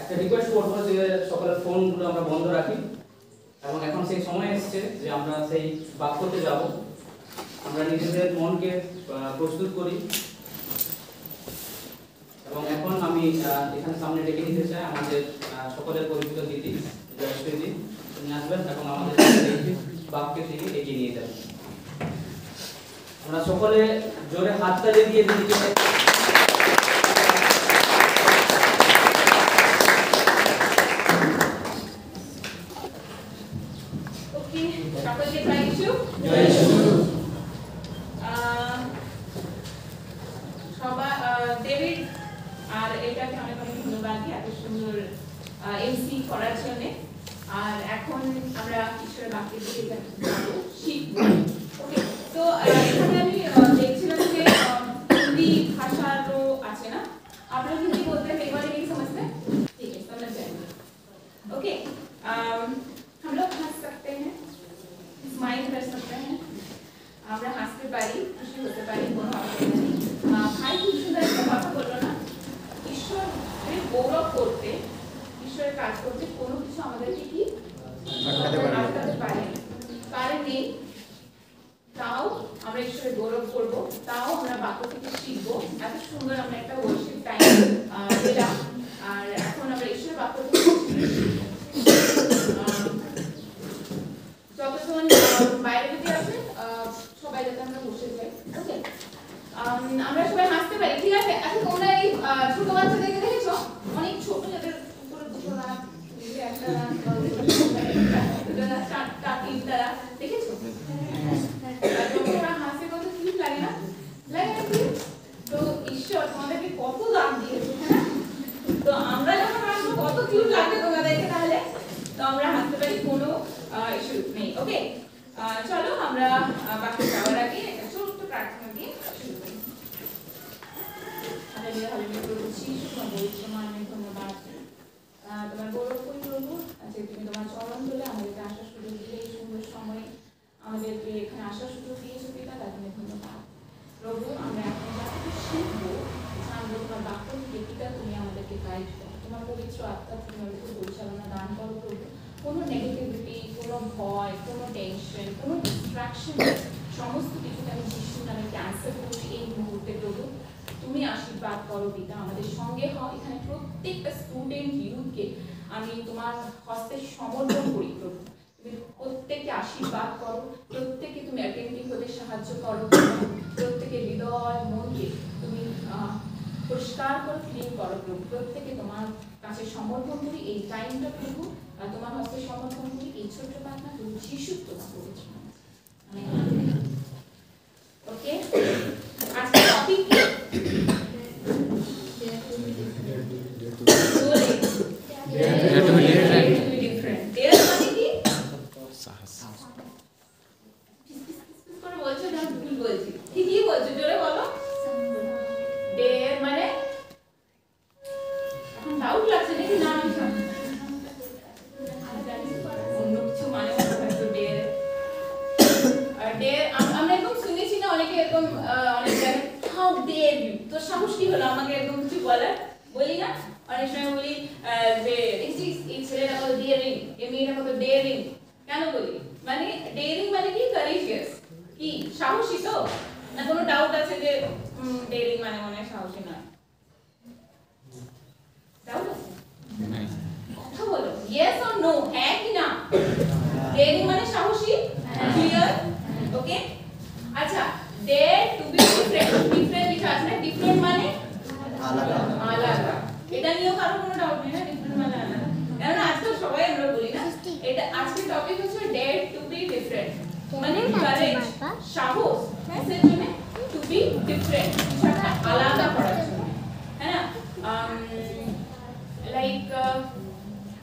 একটা রিকোয়েস্ট করবো যে সকলের ফোনগুলো আমরা বন্ধ রাখি এবং এখন সেই সময় এসেছে যে আমরা সেই বাক্যতে যাব। আমরা নিজেদের মনকে প্রস্তুত করি এবং এখন আমি এখানে সামনে ডেকে নিতে চাই আমাদের সকলের পরিচিত দিদি জয়শ্রীদি, তিনি আসবেন এবং আমাদের বাক্যের দিকে এগিয়ে নিয়ে যাবেন। আমরা সকলে জোরে হাততালি দিয়ে দিদিকে সকলকে জয় যিশু। সবাই ডেভিড আর এটাকে অনেক অনেক ধন্যবাদ এত সুন্দর এমসি করার জন্য। আর এখন আমরা ঈশ্বরের বাক্যের দিকে যাবো, শিখব। ওকে, তো এখানে আমি দেখছিলাম যে হিন্দি ভাষারও আছে না, आप लोग हिंदी बोलते हैं, मेरे वाले नहीं समझते? ठीक है, समझ जाएंगे। ओके, हम लोग हंस सकते हैं, स्माइल कर सकते हैं, আমরা হাসতে পারি, খুশি হতে পারি, কোনো অসুবিধা নেই। ভাই খুব সুন্দর একটা কথা বললো না, ঈশ্বরের গৌরব করতে, ঈশ্বরের কাজ করতে কোনো কিছু আমাদেরকে কি আটকাতে পারে নেই। তাও আমরা ঈশ্বরের গৌরব করব, তাও আমরা বাক্য থেকে শিখবো। এত সুন্দর আমরা একটা ওয়ার্শিপ টাইম পেলাম, আর এখন আমরা ঈশ্বরের বাক্য থেকে যতক্ষণ বাইরে যদি আসে সবাই যাতে আমরা বসে যাই। ওকে, আমরা সবাই হাসতে পারি, ঠিক আছে? আচ্ছা, তোমরা এই ছোট বাচ্চাদেরকে দেখেছো? অনেক ছোট, যাদের উপরে দুটো দাঁত, একটা তারা দেখেছো? ওরা হাসে কত কিউট লাগে না? লাগে না? তো ঈশ্বর তোমাদেরকে কত দাম দিয়েছে, হ্যাঁ? তো আমরা যখন হাসবো কত কিউট লাগবে তোমাদেরকে, তাহলে তো আমরা হাসতে পারি, কোনো ইস্যু নেই। ওকে, চলো আমরা বাকি যাওয়ার আগে ছোট্ট প্রার্থনা দিয়ে শুরু করি। হালেলুয়া, হালেলুয়া, প্রভু যিশু তোমার পবিত্র নামে ধন্যবাদ। তোমার গৌরব করি প্রভু, যে তুমি তোমার চরণ তুলে আমাদেরকে আসার সুযোগ দিলে, এই সুন্দর সময়ে আমাদেরকে এখানে আসার সুযোগ দিয়েছো পিতা, তার জন্য ধন্যবাদ প্রভু। আমরা এখন যা কিছু শিখবো, জানবো তোমার বাক্য থেকে পিতা, তুমি আমাদেরকে গাইড করো, তোমার পবিত্র আত্মা তুমি আমাদেরকে পরিচালনা দান করো প্রভু। কোনো নেগেটিভিটি, কোনো ভয়, কোনো টেনশন, কোনো ডিস্ট্রাকশন, সমস্ত কিছুকে আমি যিশুর নামে ক্যান্সেল করছি এই মুহূর্তে প্রভু। তুমি আশীর্বাদ করো পিতা, আমাদের সঙ্গে হও। এখানে প্রত্যেকটা স্টুডেন্ট ইউথকে আমি তোমার হস্তে সমর্পণ করি প্রভু। তুমি প্রত্যেককে আশীর্বাদ করো, প্রত্যেককে তুমি অ্যাটেন্টিভ হতে সাহায্য করো, প্রত্যেকের হৃদয় মনকে তুমি পরিষ্কার করো, ক্লিন করো প্রভু। প্রত্যেকে তোমার কাছে সমর্পণ করি এই টাইমটা প্রভু, তোমার হস্তে সমর্পণ করি এই ছোট্ট প্রার্থনা প্রভু যিশু তোমার করেছি। ওকে, আজকের টপিক কি?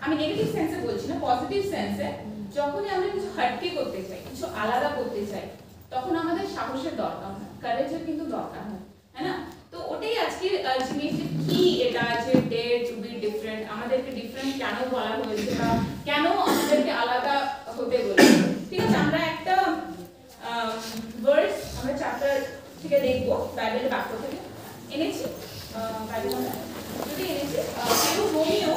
আমি নেগেটিভ সেন্সে বলছি না, পজিটিভ সেন্সে। যখনই আমরা কিছু হটকে করতে চাই, কিছু আলাদা করতে চাই, তখন আমাদের সাহসের দরকার হয়, কারেজের কিন্তু দরকার হয়, হ্যাঁ না? তো ওটাই আজকের জিনিস, কি এটা আছে ডেয়ার টু বি ডিফারেন্ট। আমাদেরকে ডিফারেন্ট কেন বলা হয়েছে বা কেন আমাদেরকে আলাদা হতে বলেছে, ঠিক আছে? আমরা একটা ভার্স আমরা চ্যাপ্টার থেকে দেখবো, বাইবেলের বাক্য থেকে এনেছি। বাইবেল যদি এনেছি, কেউ রোমিও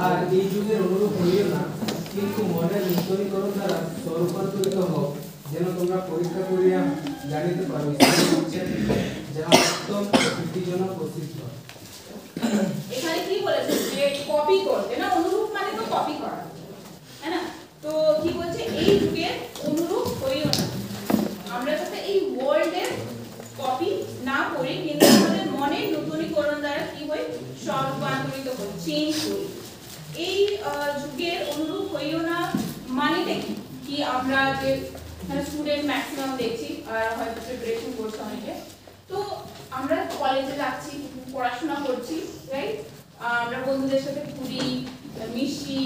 আর এই যুগের অনুরূপ হইও না, কিন্তু মনের নূতনীকরণ দ্বারা স্বরূপান্তরিত হও, যেন তোমরা পরীক্ষা করিয়া জানিতে পারো ঈশ্বর হচ্ছেন যাহা উত্তম, প্রীতিজনক ও সিদ্ধ। এখানে কি বলেছে যে কপি করতে না, অনুরূপ মানে তো কপি করা, হ্যাঁ না? তো কি বলছে, এই যুগের অনুরূপ হইও না। আমরা যাতে এই ওয়ার্ল্ডের কপি না করি, কিন্তু আমাদের মনের নতুনীকরণ দ্বারা কি হয়, স্বরূপান্তরিত হই, চেঞ্জ হই। এই যুগের অনুরূপ হইও না মানেটা কি? কি আমরা যে স্টুডেন্ট ম্যাক্সিমাম দেখছি আর হয়তো প্রিপারেশন করছে অনেকে, তো আমরা কলেজে যাচ্ছি, পড়াশোনা করছি, রাইট? আমরা বন্ধুদের সাথে ঘুরি, মিশি,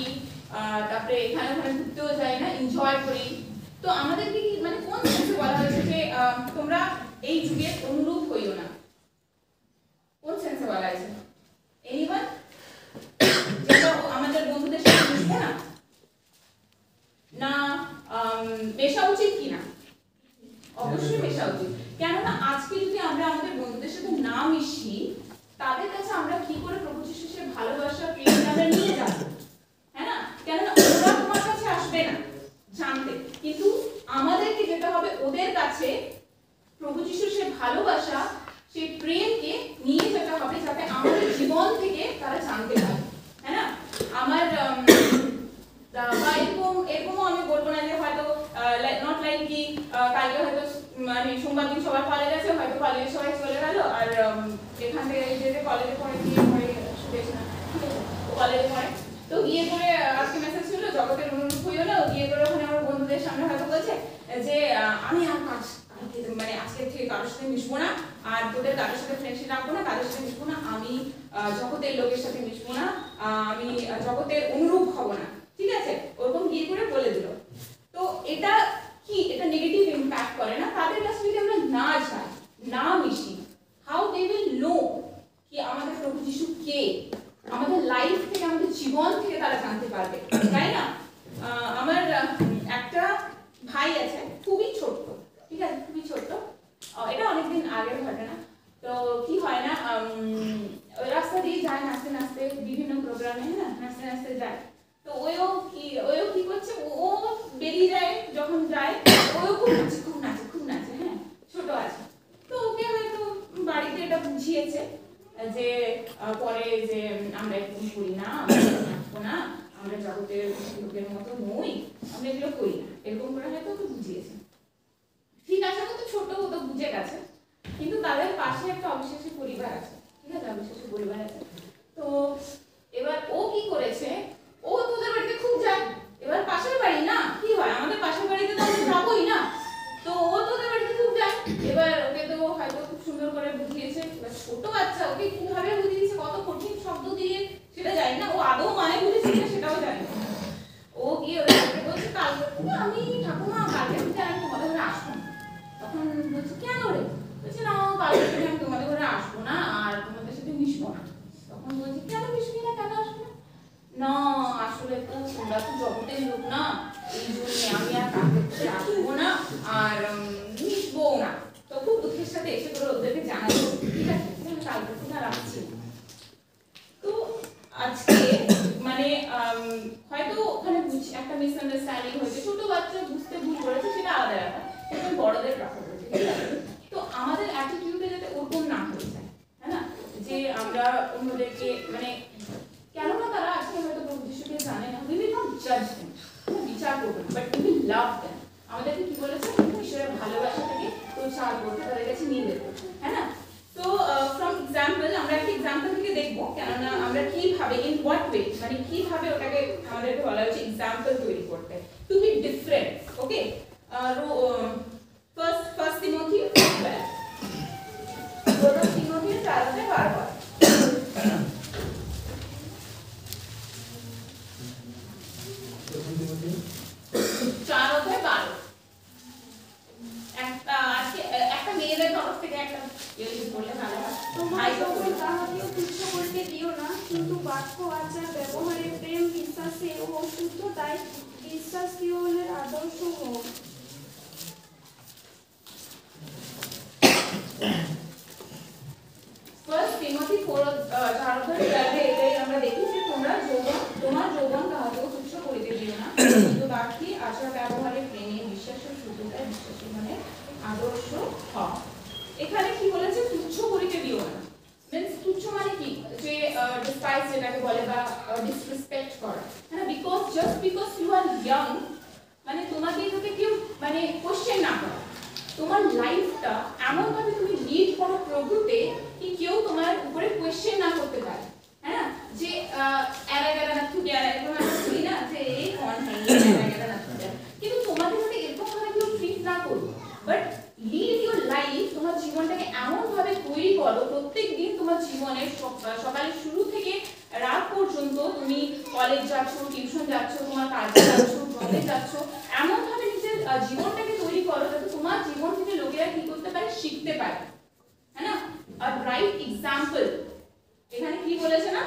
তারপরে এখানে ওখানে ঘুরতেও যাই না, এনজয় করি। তো আমাদের কি মানে কোন সেন্সে বলা হয়েছে যে তোমরা এই যুগের অনুরূপ হইও না? কোন সেন্সে বলা হয়েছে? এনিওয়ান? যেটা আমাদের বন্ধুদের সাথে মিশবো না, না মেশা উচিত কি না? অবশ্যই মেশা উচিত। কেননা আজকে যদি আমরা আমাদের বন্ধুদের সাথে না মিশি, তাদের কাছে আমরা কি করে প্রভু যিশুর ভালোবাসা প্রেম আমরা নিয়ে যাব, হ্যাঁ না? কেননা ওরা তোমার কাছে আসবে না জানতে, কিন্তু আমাদেরকে যেতে হবে ওদের কাছে, প্রভু যিশুর সেই ভালোবাসা, সেই প্রেমকে নিয়ে যেতে হবে, যাতে আমাদের জীবন থেকে তারা জানতে পারে, হ্যাঁ না? আমার এরকমও আমি বলবো না যে হয়তো নট লাইক কি কালকে হয়তো মানে সোমবার দিন সবাই কলেজ আছে, হয়তো কলেজে সবাই চলে গেল, আর এখান থেকে যে কলেজে পড়ে গিয়ে পড়ে বেশ না কলেজে পড়ে, তো গিয়ে করে আজকে মেসেজ ছিল জগতের অনুরূপ হইও না, গিয়ে করে ওখানে আমার বন্ধুদের সামনে হয়তো বলছে যে আমি আর মানে আজকে থেকে কারোর সাথে মিশবো না, আর তোদের কারোর সাথে ফ্রেন্ডশিপ রাখবো না, কারোর সাথে মিশবো না, আমি জগতের লোকের সাথে মিশবো না, আমি জগতের অনুরূপ হব না, ঠিক আছে? ওরকম গিয়ে করে বলে দিল। তো এটা কি, এটা নেগেটিভ ইমপ্যাক্ট করে না? তাদের কাছে যদি আমরা না যাই, না মিশি, হাউ দে উইল নো কি আমাদের প্রভু যিশু কে? আমাদের লাইফ থেকে, আমাদের জীবন থেকে তারা জানতে পারবে, তাই না? আমার একটা ভাই আছে, খুবই ছোট্ট, ঠিক আছে, খুবই ছোট্ট, এটা অনেকদিন আগের ঘটনা। তো কি হয় না, ওই রাস্তা দিয়ে যায় নাচতে নাচতে, বিভিন্ন প্রোগ্রামে, হ্যাঁ না, নাচতে নাচতে যায়। তো ওও কি করছে, ও বেরিয়ে যায়, যখন যায় ওও খুব নাচে, হ্যাঁ, ছোট আছে। তো ওকে হয়তো বাড়িতে এটা বুঝিয়েছে যে পরে যে আমরা এরকম করি না, আমরা নাচবো না, আমরা জগতের লোকের মতো নই, আমরা এগুলো করি না, এরকম করে হয়তো ওকে বুঝিয়েছে। ঠিক আছে, ও তো ছোট, ও তো বুঝে গেছে, কিন্তু তাদের পাশে একটা অবিশ্বাসী পরিবার আছে, ঠিক আছে, অবিশ্বাসী পরিবার আছে। তো এবার ও কি করেছে, ও তোদের বাড়িতে খুব যায়, এবার পাশের বাড়ি না, কি হয়, আমাদের পাশের বাড়িতে তো আমরা যাবোই না, তো ও তোদের বাড়িতে খুব যায়। এবার ওকে তো হয়তো খুব সুন্দর করে বুঝিয়েছে, এবার ছোট বাচ্চা, ওকে কিভাবে বুঝিয়েছে, কত কঠিন শব্দ দিয়ে সেটা জানি না, ও আদৌ মানে বুঝেছে সেটাও জানি না। ও গিয়ে ওদেরকে বলছে, কালকে থেকে আমি ঠাকুমা, কালকে থেকে আমি তোমাদের ঘরে আসবো না। তখন বলছে, কেন রে? বলছে, না, কালকে থেকে আমি তোমাদের ঘরে আসবো না, আর তোমাদের সাথে মিশবো না। তখন বলছে, কেন মিশবি না, কেন আসবো না? না, আসলে তো তোমরা তো জগতের লোক না, এই জন্য আমি আর কালকে থেকে আসবো না, আর মিশবো না। তো খুব দুঃখের সাথে এসে করে ওদেরকে জানাবো, ঠিক আছে, আমি কালকে থেকে আর আসছি। তো আজকে মানে হয়তো ওখানে একটা মিসআন্ডারস্ট্যান্ডিং হয়েছে, ছোট বাচ্চা বুঝতে ভুল করেছে, সেটা আলাদা ব্যাপার, কিন্তু বড়দের কথা বলছে, ঠিক আছে? তো আমাদের অ্যাটিটিউডে যাতে ওরকম না হয়ে যায়, হ্যাঁ না, যে আমরা অন্যদেরকে মানে, কেননা তারা আজকে হয়তো প্রভু যিশুকে জানে না, উই উইল নট জাজ দেম, বিচার করবো না, but we will love them. আমাদেরকে কি বলেছে, ঈশ্বরের ভালোবাসাটাকে প্রচার করতে, তাদের কাছে নিয়ে যেতে, হ্যাঁ না? তো ফ্রম এক্সাম্পল, আমরা একটা এক্সাম্পল থেকে দেখবো, কেননা আমরা কিভাবে, ইন হোয়াট ওয়ে, মানে কিভাবে ওটাকে আমাদেরকে বলা হচ্ছে এক্সাম্পল তৈরি করতে, to be different, okay? First Timothy 12, প্রথম তিমোথি 4:12। একটা মেয়েদের তরফ থেকে একটা বললে ভালো হয়, তাহাকেও তুচ্ছ করিতে দিও না, কিন্তু বাক্য আচার ব্যবহারে প্রেম বিশ্বাসে ও শুদ্ধতায় বিশ্বাসীয়দের আদর্শ হোক। ফার্স্ট তিমোথি 4:12 এটাই আমরা দেখি যে তোমরা যৌবন তোমার যৌবন কাহাকেও তুচ্ছ করিতে দিও না, কিন্তু বাকি আচার ব্যবহারে প্রেমে বিশ্বাসের শুদ্ধতায় বিশ্বাসী মানে আদর্শ হও। এখানে কি বলেছে? তুচ্ছ করিতে দিও না। মিন্স তুচ্ছ মানে কি? যে ডিসপাইস যেটাকে বলে বা ডিসরেসপেক্ট করা, হ্যাঁ, because just because you are young মানে তোমাকে যাতে কেউ মানে কোশ্চেন না করে। তোমার লাইফটা এমন ভাবে তুমি লিড করো প্রভুতে কি কেউ তোমার উপরে কোশ্চেন না করতে পারে, হ্যাঁ, যে এরা গেরা না ছুটে আর এরকম আমরা বলি না যে এই কোন হ্যাঁ এরা গেরা না ছুটে, কিন্তু তোমাকে যাতে এরকম ভাবে কেউ ট্রিট না করবে, বাট লিড ইউর লাইফ, তোমার জীবনটাকে এমন ভাবে তৈরি করো প্রত্যেক দিন তোমার জীবনের সকালের শুরু থেকে রাত পর্যন্ত তুমি কলেজ যাচ্ছ, টিউশন যাচ্ছ, তোমার কাজে যাচ্ছ, জবে যাচ্ছ, এমন ভাবে নিজের জীবনটাকে তৈরি করো যাতে তোমার জীবন থেকে লোকেরা কি করতে পারে, শিখতে পারে, হ্যাঁ না, আর রাইট এক্সাম্পল। এখানে কি বলেছে না,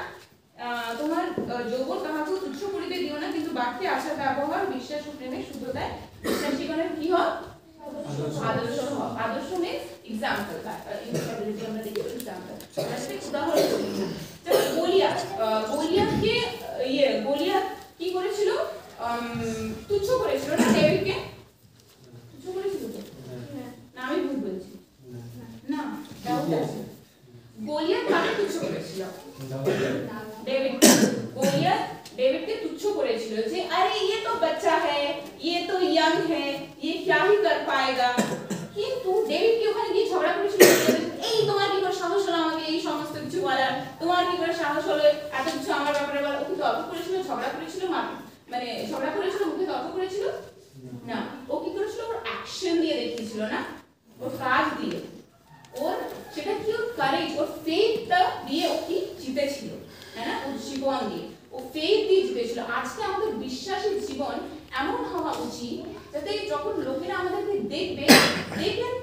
তোমার যৌবন কাহাকেও তুচ্ছ করিতে দিও না, কিন্তু বাক্যে আচার ব্যবহার বিশ্বাস ও প্রেমে শুদ্ধতায় বিশ্বাসীগণের কি হয়, আদর্শ হয়। আদর্শ মিন্স এক্সাম্পল, ইনস্টাবিলিটি আমরা দেখি এক্সাম্পল। আজকে উদাহরণ দিই, যেমন গোলিয়াতকে গোলিয়াত কি করেছিল, তুচ্ছ করেছিল না, ডেভিডকে তুচ্ছ করেছিল না, আমি ভুল বলছি না, দাউদ আছে। গোলিয়াত কাকে তুচ্ছ করেছিল? डेविड। गोलियत डेविड के तुच्छ করেছিল যে আরে ये तो बच्चा है, ये तो यंग है, ये क्या ही कर पाएगा, কিন্তু ডেভিড কি ওখানে গিয়ে ঝগড়া করেছিল? এই তোমার কি করে সাহস হলো আমাকে এই সমস্ত কিছু বলার, তোমার কি করে সাহস হলো এত কিছু আমার ব্যাপারে বলা? ও কি তর্ক করেছিল, ঝগড়া করেছিল, মানে ঝগড়া করেছিল, মুখে তর্ক করেছিল না, ও কি করেছিল? ওর অ্যাকশন দিয়ে দেখিয়েছিল না, ওর কাজ দিয়ে, ওর সেটা কি, ওর কারেজ, ওর ফেথটা দিয়ে ও কি জিতেছিল, হ্যাঁ না, ওর জীবন দিয়ে ও ফেথ দিয়ে জিতেছিল। আজকে আমাদের বিশ্বাসী জীবন এমন হওয়া উচিত যাতে যখন লোকেরা আমাদেরকে দেখবে, দেখবেন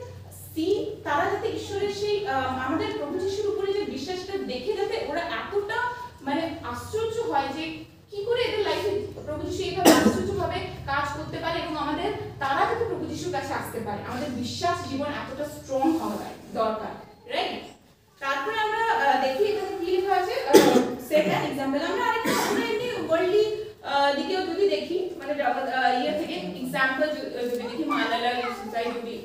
তারা যাতে ঈশ্বরের সেই আমাদের প্রভু যিশুর উপরে যে বিশ্বাসটা দেখে যাতে ওরা এতটা মানে আশ্চর্য হয় যে কি করে এদের লাইফে প্রভু যিশু এইভাবে আশ্চর্যভাবে কাজ করতে পারে, এবং আমাদের তারা যাতে প্রভু যিশুর কাছে আসতে পারে। আমাদের বিশ্বাস জীবন এতটা স্ট্রং হওয়া দরকার, রাইট? তারপরে আমরা দেখি এখানে কি লেখা আছে, সেকেন্ড एग्जांपल আমরা এমনি ওয়ার্ল্ডলি দিকেও যদি দেখি, মানে ইয়ে থেকে एग्जांपल যদি দেখি, মালালা ইউসুফজাই যদি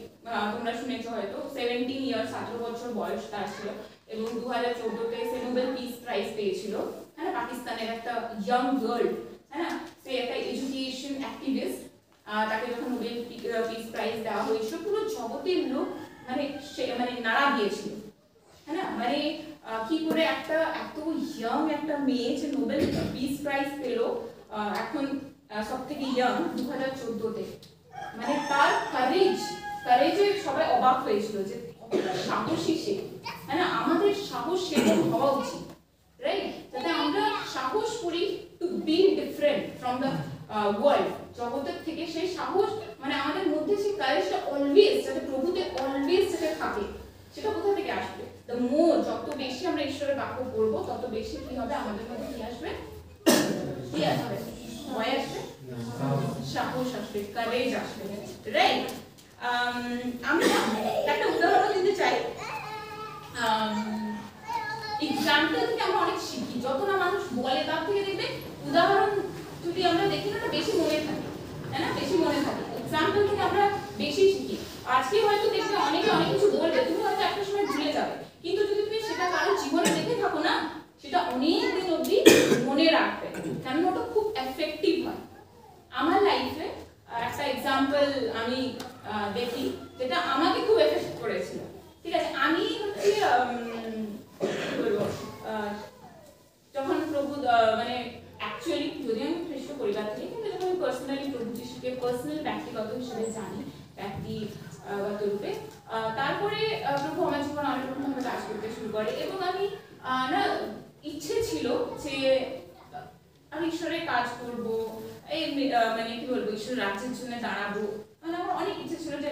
তোমরা শুনেছো হয়তো, 17 ইয়ার্স 18 বছর বয়স তার ছিল, এবং 2014 তে সে নোবেল পিস প্রাইজ পেয়েছিল, হ্যাঁ, পাকিস্তানের একটা ইয়াং গার্ল, হ্যাঁ, সে একটা এডুকেশন অ্যাক্টিভিস্ট, তাকে যখন নোবেল পিস প্রাইজ দেওয়া হয়েছিল পুরো জগতের লোক মানে মানে নাড়া দিয়েছিল, হ্যাঁ না, মানে কি করে একটা এত ইয়াং একটা মেয়ে যে নোবেল পিস প্রাইজ পেল, এখন সবথেকে ইয়াং 2014 তে, মানে তার কারেজে সবাই অবাক হয়েছিল যে সাহসী সে, হ্যাঁ না, আমাদের সাহস সেরকম হওয়া উচিত, রাইট? যাতে আমরা সাহস করি to be different from the world, জগতের থেকে সেই সাহস, মানে আমাদের মধ্যে সেই কারেজটা অলওয়েজ যাতে প্রভুতে অলওয়েজ যেটা থাকে, সেটা কোথা থেকে আসবে? দ্য মোর, যত বেশি আমরা ঈশ্বরের বাক্য পড়বো তত বেশি কি হবে আমাদের মধ্যে, কি আসবে, কি আসবে, ভয় আসবে, সাহস আসবে, কারেজ আসবে, রাইট? আমি একটা উদাহরণ দিতে চাই, এক্সাম্পল থেকে আমরা অনেক শিখি, যত না মানুষ বলে তার থেকে দেখবে উদাহরণ যদি আমরা দেখি না বেশি মনে থাকে, তাই না, বেশি মনে থাকে, এক্সাম্পল থেকে আমরা বেশি শিখি। আজকে হয়তো দেখবে অনেকে অনেক কিছু বলবে, তুমি হয়তো একটা সময় ভুলে যাবে, কিন্তু যদি তুমি সেটা কারো জীবনে দেখে থাকো না, সেটা অনেক দিন অবধি মনে রাখবে, কারণ ওটা খুব এফেক্টিভ হয়। আমার লাইফে একটা এক্সাম্পল আমি দেখি যেটা আমাকে খুব এফেক্ট করেছিল, ঠিক আছে? আমি হচ্ছে বলবো যখন প্রভু মানে অ্যাকচুয়ালি যদি আমি খ্রিস্ট পরিবার থেকে, কিন্তু যখন আমি পার্সোনালি প্রভু যিশুকে পার্সোনাল ব্যক্তিগত হিসেবে জানি, ব্যক্তিগত রূপে, তারপরে প্রভু আমার জীবনে অনেক রকমভাবে কাজ করতে শুরু করে, এবং আমি না ইচ্ছে ছিল যে আমি ঈশ্বরের কাজ করব, এই মানে কি বলবো, ঈশ্বরের রাজ্যের জন্য দাঁড়াবো, মানে আমার অনেক ইচ্ছে ছিল যে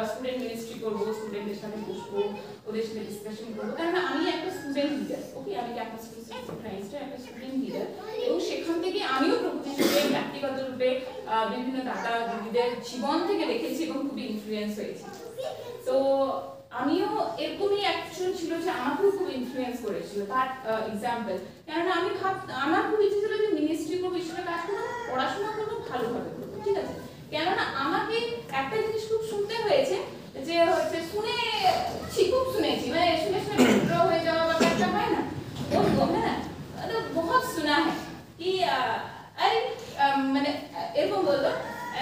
স্টুডেন্ট মিনিস্ট্রি করবো, স্টুডেন্টদের সাথে বসবো, ওদের সাথে ডিসকাশন করবো, কারণ আমি একটা স্টুডেন্ট লিডার, ওকে, আমি ক্যাম্পাস ক্রাইস্টের একটা স্টুডেন্ট লিডার, এবং সেখান থেকে আমিও প্রভু যিশুকে ব্যক্তিগত রূপে বিভিন্ন দাদা দিদিদের জীবন থেকে দেখেছি এবং খুবই ইনফ্লুয়েন্স হয়েছি। তো আমিও এরকমই একজন ছিল যে আমাকেও খুব ইনফ্লুয়েন্স করেছিল তার এক্সাম্পল। কেননা আমার খুব ইচ্ছে ছিল যে মিনিস্ট্রি করবো, ঈশ্বরের কাজ করবো, পড়াশোনা করবো, ভালোভাবে করবো, ঠিক আছে। কেননা আমাকে একটা জিনিস খুব শুনতে হয়েছে যে হচ্ছে খুব শুনেছি, মানে শুনে শুনে ড্র হয়ে যাওয়া ব্যাপারটা হয় না, है ना, तो बहुत सुना है कि अरे মানে এরকম বলতো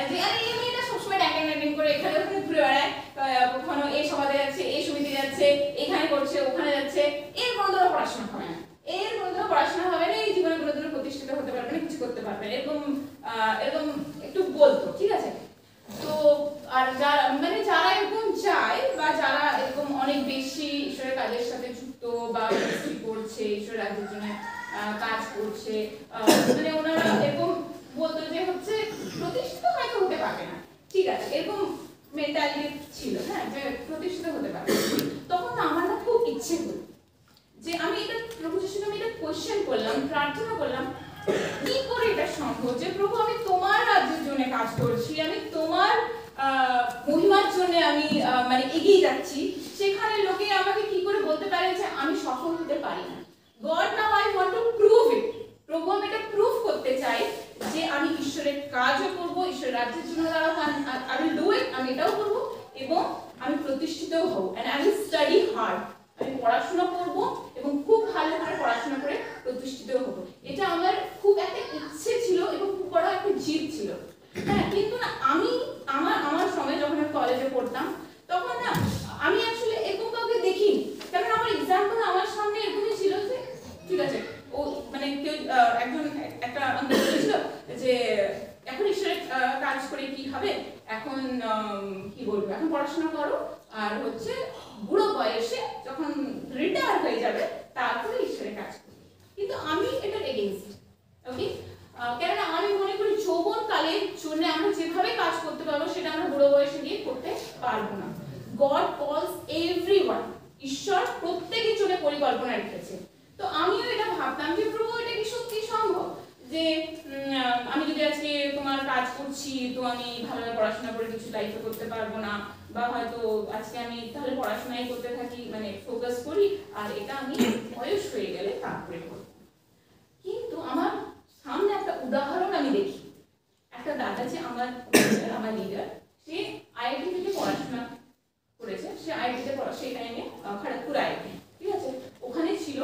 যে আরে এই মেয়েটা সবসময় ড্যাঙ্গিং করে এখানে ওখানে ঘুরে বেড়ায়, কখনো এই সমাজে যাচ্ছে, এই সমিতি যাচ্ছে, এখানে করছে, ওখানে যাচ্ছে, এর কোনো ধরনের পড়াশোনা হবে না, এর কোনো ধরনের পড়াশোনা হবে না, এই জীবনে কোনো ধরনের প্রতিষ্ঠিত হতে পারবে না, কিছু করতে পারবে না, এরকম একটু বলতো, ঠিক আছে। তো আর যারা এরকম চায় বা যারা এরকম অনেক বেশি ঈশ্বরের কাজের সাথে যুক্ত বা মিনিস্ট্রি করছে, ঈশ্বরের রাজ্যের জন্য কাজ করছে, মানে ওনারা এরকম বলতো যে হচ্ছে প্রতিষ্ঠিত হয়তো হতে পারবে না, ঠিক আছে, এরকম মেন্টালিটি ছিল, হ্যাঁ, যে প্রতিষ্ঠিত হতে পারবে। তখন না আমার না খুব ইচ্ছে হলো যে আমি এটা প্রভু যিশুকে আমি এটা কোয়েশ্চেন করলাম, প্রার্থনা করলাম, কি করে এটা সম্ভব যে প্রভু আমি তোমার রাজ্যের জন্য কাজ করছি, আমি তোমার মহিমার জন্য আমি মানে এগিয়ে যাচ্ছি, সেখানে লোকে আমাকে কি করে বলতে পারে যে আমি সফল হতে পারি না। God now I want to prove ইট, প্রভু আমি এটা প্রুভ করতে চাই যে আমি ঈশ্বরের কাজও করব, ঈশ্বরের রাজ্যের জন্য দাঁড়াবো, আই উইল ডু ইট, আমি এটাও করব এবং আমি প্রতিষ্ঠিতও হব, and I will study hard, আমি পড়াশোনা করব এবং খুব ভালো করে পড়াশোনা করে প্রতিষ্ঠিত হব। এটা আমার খুব একটা ইচ্ছে ছিল এবং খুব বড় একটা জিদ ছিল, হ্যাঁ। কিন্তু না আমি আমার সময় যখন আমি কলেজে পড়তাম তখন না আমি আসলে এরকম কাউকে দেখিনি, কারণ আমার এক্সাম্পল আমার সামনে এরকমই ছিল যে ঠিক আছে ও মানে কেউ একটা আঙ্কেল বলেছিল যে এখন ঈশ্বরের কাজ করে কি হবে, এখন কি বলবো, এখন পড়াশোনা করো আর হচ্ছে বুড়ো বয়সে যখন রিটায়ার হয়ে যাবে তারপরে ঈশ্বরের কাজ করবে। কিন্তু আমি এটার এগেইনস্ট, ওকে, কেননা আমি মনে করি যৌবন কালের জন্য আমরা যেভাবে কাজ করতে পারবো সেটা আমরা বুড়ো বয়সে গিয়ে করতে পারবো না। গড কলস এভরিওয়ান, ঈশ্বর প্রত্যেকের জন্য পরিকল্পনা রেখেছে। তো আমিও এটা ভাবতাম যে প্রভু এটা কি সত্যি সম্ভব যে আমি যদি আজকে তোমার কাজ করছি তো আমি ভালোভাবে পড়াশোনা করে কিছু লাইফে করতে পারবো না, বা হয়তো আজকে আমি তাহলে পড়াশোনাই করতে থাকি, মানে ফোকাস করি, আর এটা আমি বয়স হয়ে গেলে তারপরে করব। কিন্তু আমার সামনে একটা উদাহরণ আমি দেখি, একটা দাদা যে আমার লিডার, সে আইআইটি থেকে পড়াশোনা করেছে, সে আইআইটিতে পড়া সেই টাইমে খড়গপুর আইআইটি, ঠিক আছে, ওখানে ছিল।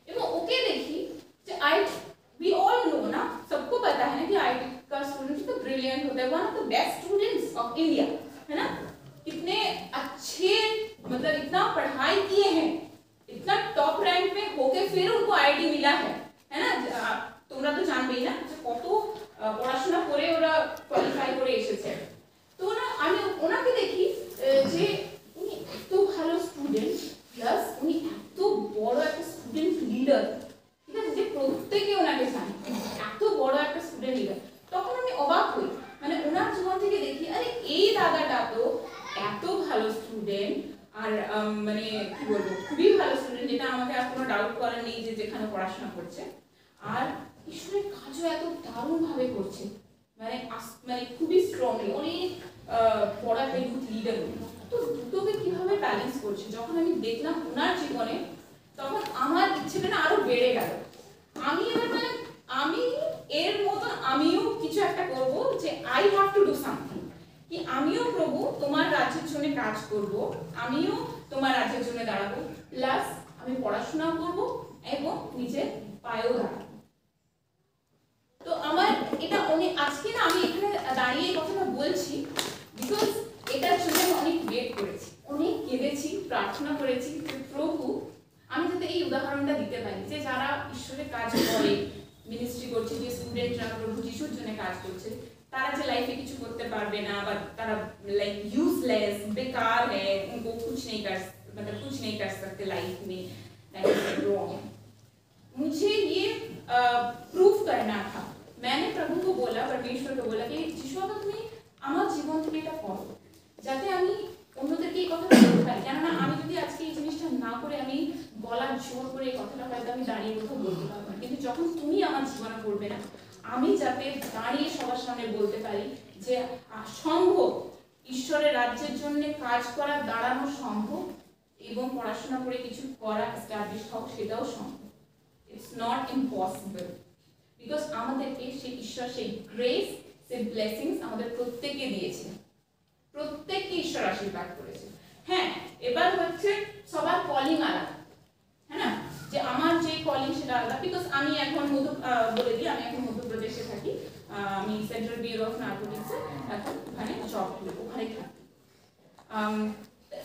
এবং ওকে দেখি যে we all know ना, सबको पता है ना कि आईआईटी का स्टूडेंट तो ब्रिलियंट होता है, one of the best students of India, है ना, कितने अच्छे, मतलब इतना पढ़ाई किए हैं, इतना टॉप रैंक में होके फिर उनको आईआईटी मिला है ना, তোমরা তো জানবেই না যে কত পড়াশোনা করে ওরা কোয়ালিফাই করে এসেছে। তো না আমি ওনাকে দেখি যে উনি এত ভালো স্টুডেন্ট, প্লাস উনি এত বড় একটা স্টুডেন্ট লিডার, ঠিক আছে, যে প্রত্যেকে ওনাকে জানে, এত বড় একটা স্টুডেন্ট লিডার। তখন আমি অবাক হই, মানে ওনার জীবন থেকে দেখি আরে এই দাদাটা তো এত ভালো স্টুডেন্ট, আর মানে কি বলবো খুবই ভালো স্টুডেন্ট, যেটা আমাকে আর কোনো ডাউট করার নেই যে যেখানে পড়াশোনা করছে, আর ঈশ্বরের কাজও এত দারুণ ভাবে করছে, মানে খুবই স্ট্রংলি, অনেক বড় একটা ইউথ লিডার। তো দুটোকে কিভাবে ব্যালেন্স করছে যখন আমি দেখলাম ওনার জীবনে, তখন আমার ইচ্ছেটা না আরো বেড়ে গেল। আমি এবার মানে আমি এর মতন আমিও কিছু একটা করব, যে I have to do something, কি আমিও প্রভু তোমার রাজ্যের জন্য কাজ করব, আমিও তোমার রাজ্যের জন্য দাঁড়াবো, প্লাস আমি পড়াশোনাও করব এবং নিজের পায়েও দাঁড়াবো। তো আমার এটা অনেক, আজকে না আমি এখানে দাঁড়িয়ে এই কথাটা বলছি বিকজ এটার জন্য আমি অনেক ওয়েট করেছি, অনেক কেঁদেছি, প্রার্থনা করেছি যে প্রভু আমি যাতে এই উদাহরণটা দিতে পারি যে যারা ঈশ্বরের কাজ করে, মিনিস্ট্রি করছে, যে স্টুডেন্টরা প্রভু যিশুর জন্য কাজ করছে, তারা যে লাইফে কিছু করতে পারবে না, বা তারা লাইক यूजलेस बेकार है, उनको कुछ नहीं कर सकते लाइफ में, दैट इज रॉन्ग। मुझे ये प्रूफ करना था। मैंने प्रभु को बोला, परमेश्वर को बोला कि যিশু তুমি আমার জীবন থেকে এটা করো, যাতে আমি অন্যদেরকে এই কথাটা বলতে পারি। কেননা আমি যদি আজকে এই জিনিসটা না করে আমি গলার জোর করে এই কথাটা হয়তো আমি দাঁড়িয়ে কোথাও বলতে পারবো না, কিন্তু যখন তুমি আমার জীবনে করবে না, আমি যাতে দাঁড়িয়ে সবার সামনে বলতে পারি যে সম্ভব, ঈশ্বরের রাজ্যের জন্য কাজ করা দাঁড়ানো সম্ভব এবং পড়াশোনা করে কিছু করা এস্টাবলিশ হোক সেটাও সম্ভব। ইটস নট ইম্পসিবল বিকজ আমাদেরকে সেই ঈশ্বর সেই গ্রেস সেই ব্লেসিংস আমাদের প্রত্যেককে দিয়েছে, প্রত্যেককে ঈশ্বর আশীর্বাদ করেছে। হ্যাঁ, এবার হচ্ছে সবার কলিং আলাদা, হ্যাঁ না, যে আমার যে কলিং সেটা আলাদা। বিকজ আমি এখন বলে দিই, আমি এখন মধ্যপ্রদেশে থাকি, আমি সেন্ট্রাল ব্যুরো অফ নার্কোটিক্সে এখন ওখানে জব করি, ওখানে থাকি।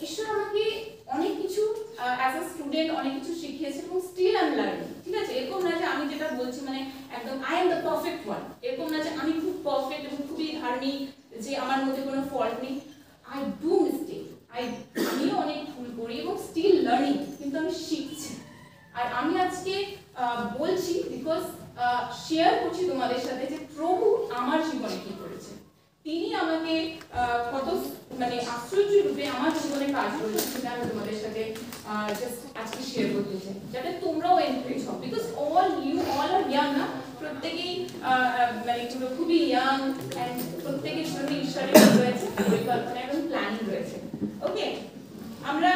ঈশ্বর আমাকে অনেক কিছু অ্যাজ আ স্টুডেন্ট অনেক কিছু শিখিয়েছে এবং স্টিল আই এম লার্নিং, ঠিক আছে? এরকম না যে আমি যেটা বলছি মানে একদম I am the perfect one, এরকম না যে আমি খুব পারফেক্ট এবং খুবই ধার্মিক, যে আমার মধ্যে কোনো ফল্ট নেই। আই ডু মিস্টেক, আমিও অনেক ভুল করি এবং স্টিল লার্নিং, কিন্তু আমি শিখছি। আর আমি আজকে বলছি বিকজ শেয়ার করছি তোমাদের সাথে যে প্রভু আমার জীবনে কি করেছে, তিনি আমাকে কত মানে আশ্চর্য রূপে আমার জীবনে কাজ করেছে, সেটা আমি তোমাদের সাথে জাস্ট আজকে শেয়ার করতে চাই, যাতে তোমরাও এনকারেজ হও। বিকজ অল আর ইয়াং না, প্রত্যেকেই মানে খুবই ইয়াং অ্যান্ড প্রত্যেকের জন্য ঈশ্বরের রয়েছে পরিকল্পনা এবং প্ল্যানিং রয়েছে। ওকে, আমরা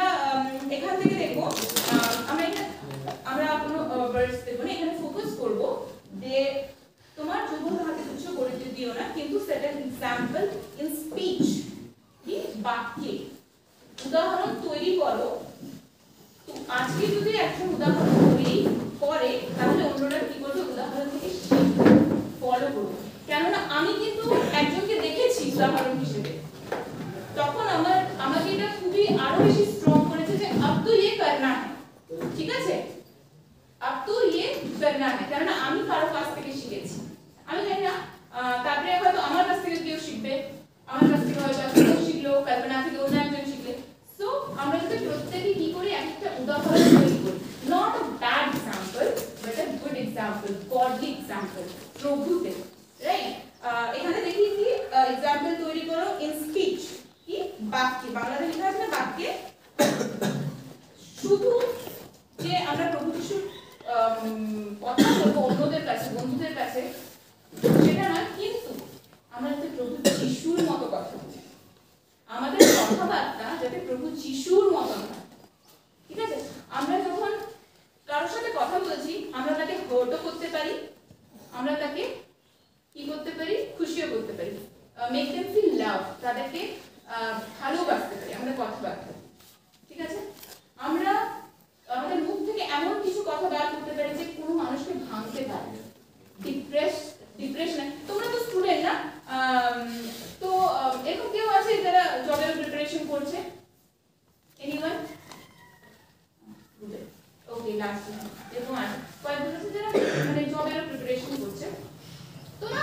এখান থেকে দেখবো, আমরা কোনো ভার্স দেখবো না, এখানে ফোকাস করব যে তোমার যৌবন হাতে তুচ্ছ করতে দিও না, কিন্তু set an example in speech, কি বাক্যে উদাহরণ তৈরি করো। তো আজকে যদি একটা উদাহরণ তৈরি করে তাহলে অন্যরা কি করবে, উদাহরণ থেকে শিখবে, ফলো করবে। কেননা আমি কিন্তু একজনকে দেখেছি উদাহরণ হিসেবে, তখন আমাকে এটা খুবই আরো বেশি স্ট্রং করেছে যে আব তো ইয়ে করনা হ্যায়, ঠিক আছে, আব তো ইয়ে করনা হ্যায়। কেননা আমি কারো কাছ থেকে শিখেছি, আমি জানি না তারপরে হয়তো আমার কাছ থেকে কেউ শিখবে, আমার কাছ থেকে হয়তো কেউ শিখলো, কল্পনা থেকে অন্য একজন শিখলে। সো আমরা যদি প্রত্যেকে কি করি, একটা উদাহরণ তৈরি করি, not a bad example but a good example, godly example, প্রভুতে, রাইট? এখানে দেখি কি এক্সাম্পল তৈরি করো ইন স্পিচ, কি বাক্যে, বাংলাতে লেখা আছে না বাক্যে। শুধু যে আমরা প্রভু যিশুর কথা বলবো অন্যদের কাছে, বন্ধুদের কাছে, সেটা না, কিন্তু আমরা যাতে প্রভু যিশুর মতো কথা বলি, আমাদের কথাবার্তা যাতে প্রভু যিশুর মতো হয়, ঠিক আছে? আমরা যখন কারোর সাথে কথা বলছি, আমরা তাকে হার্টও করতে পারি, আমরা তাকে কি করতে পারি, খুশিও করতে পারি, মেক দেম ফিল লাভ, তাদেরকে ভালোবাসতে পারি আমাদের কথাবার্তা, ঠিক আছে? আমরা আমাদের মুখ থেকে এমন কিছু কথা বার করতে পারি যে কোনো মানুষকে ভাঙতে পারে। ডিপ্রেশন, তোমরা তো স্টুডেন্ট না, তো এরকম কেউ আছে যারা জবের প্রিপারেশন করছে? এনিওয়ান? ওকে, লাস্ট এরকম আছে কয়েকজন আছে যারা মানে জবের প্রিপারেশন করছে। তো না,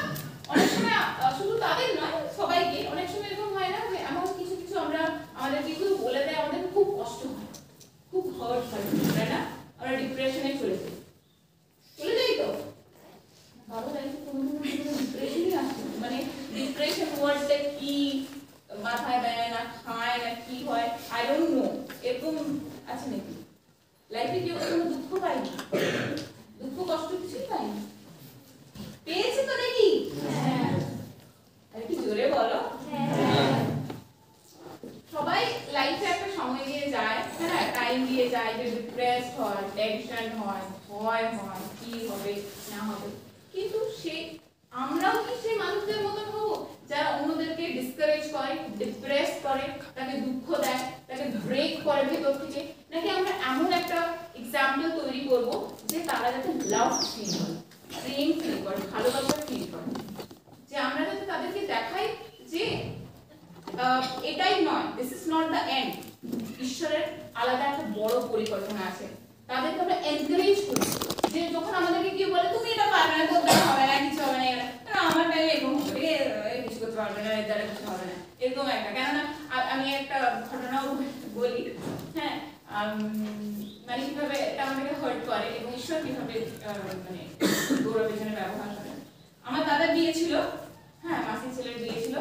অনেক সময় শুধু তাদের নয়, সবাইকে অনেক সময় এরকম হয় না যে এমন কিছু কিছু আমরা আমাদের কিছু বলে দেয়, আমাদের খুব কষ্ট হয়, খুব হার্ট হয়, তাই না? আমরা ডিপ্রেশনে চলে যাই তো ভালো লাইফে কোনো ডিপ্রেশনই আসে, মানে ডিপ্রেশন ওয়ার্ডটা কি, মাথায় দেয় না, খায় না, কি হয় আই ডোন্ট নো, এরকম আছে নাকি লাইফে? কেউ কোনো দুঃখ পায়নি, দুঃখ কষ্ট কিছুই পায়নি, পেয়েছে তো নাকি? হ্যাঁ, আর কি জোরে বলো। সবাই লাইফে একটা সময় দিয়ে যায়, হ্যাঁ, টাইম দিয়ে যায়, যে ডিপ্রেসড হয়, টেনশন হয়, ভয় হয়, কি হবে না হবে, কিন্তু আমরাও কি সেই মানুষদের মতন হবো যারা অন্যদেরকে ডিসকারেজ করে, ডিপ্রেস করে, তাকে দুঃখ দেয়, তাকে ব্রেক করে ভেতর থেকে? নাকি আমরা এমন একটা এক্সাম্পল তৈরি করব যে তারা যাতে লাভ ফিল করে, প্রেম ফিল করে, ভালোবাসা ফিল করে, যে আমরা যাতে তাদেরকে দেখাই যে এটাই নয়, this is not the end, ঈশ্বরের আলাদা একটা বড় পরিকল্পনা আছে। তাদেরকে আমরা এনকারেজ করি, যে যখন আমাদেরকে কেউ বলে তুমি এটা পারবে না, করতে হবে না, কিছু হবে না, আমার টাইমে এরকম হবে, কিছু করতে পারবে না, এর দ্বারা কিছু হবে না, এরকম একটা। কেননা আমি একটা ঘটনাও বলি, হ্যাঁ, মানে কিভাবে এটা আমাদেরকে হার্ট করে এবং ঈশ্বর কিভাবে মানে গৌরবের জন্য ব্যবহার করে। আমার দাদার বিয়ে ছিল, হ্যাঁ, মাসির ছেলের বিয়ে ছিল,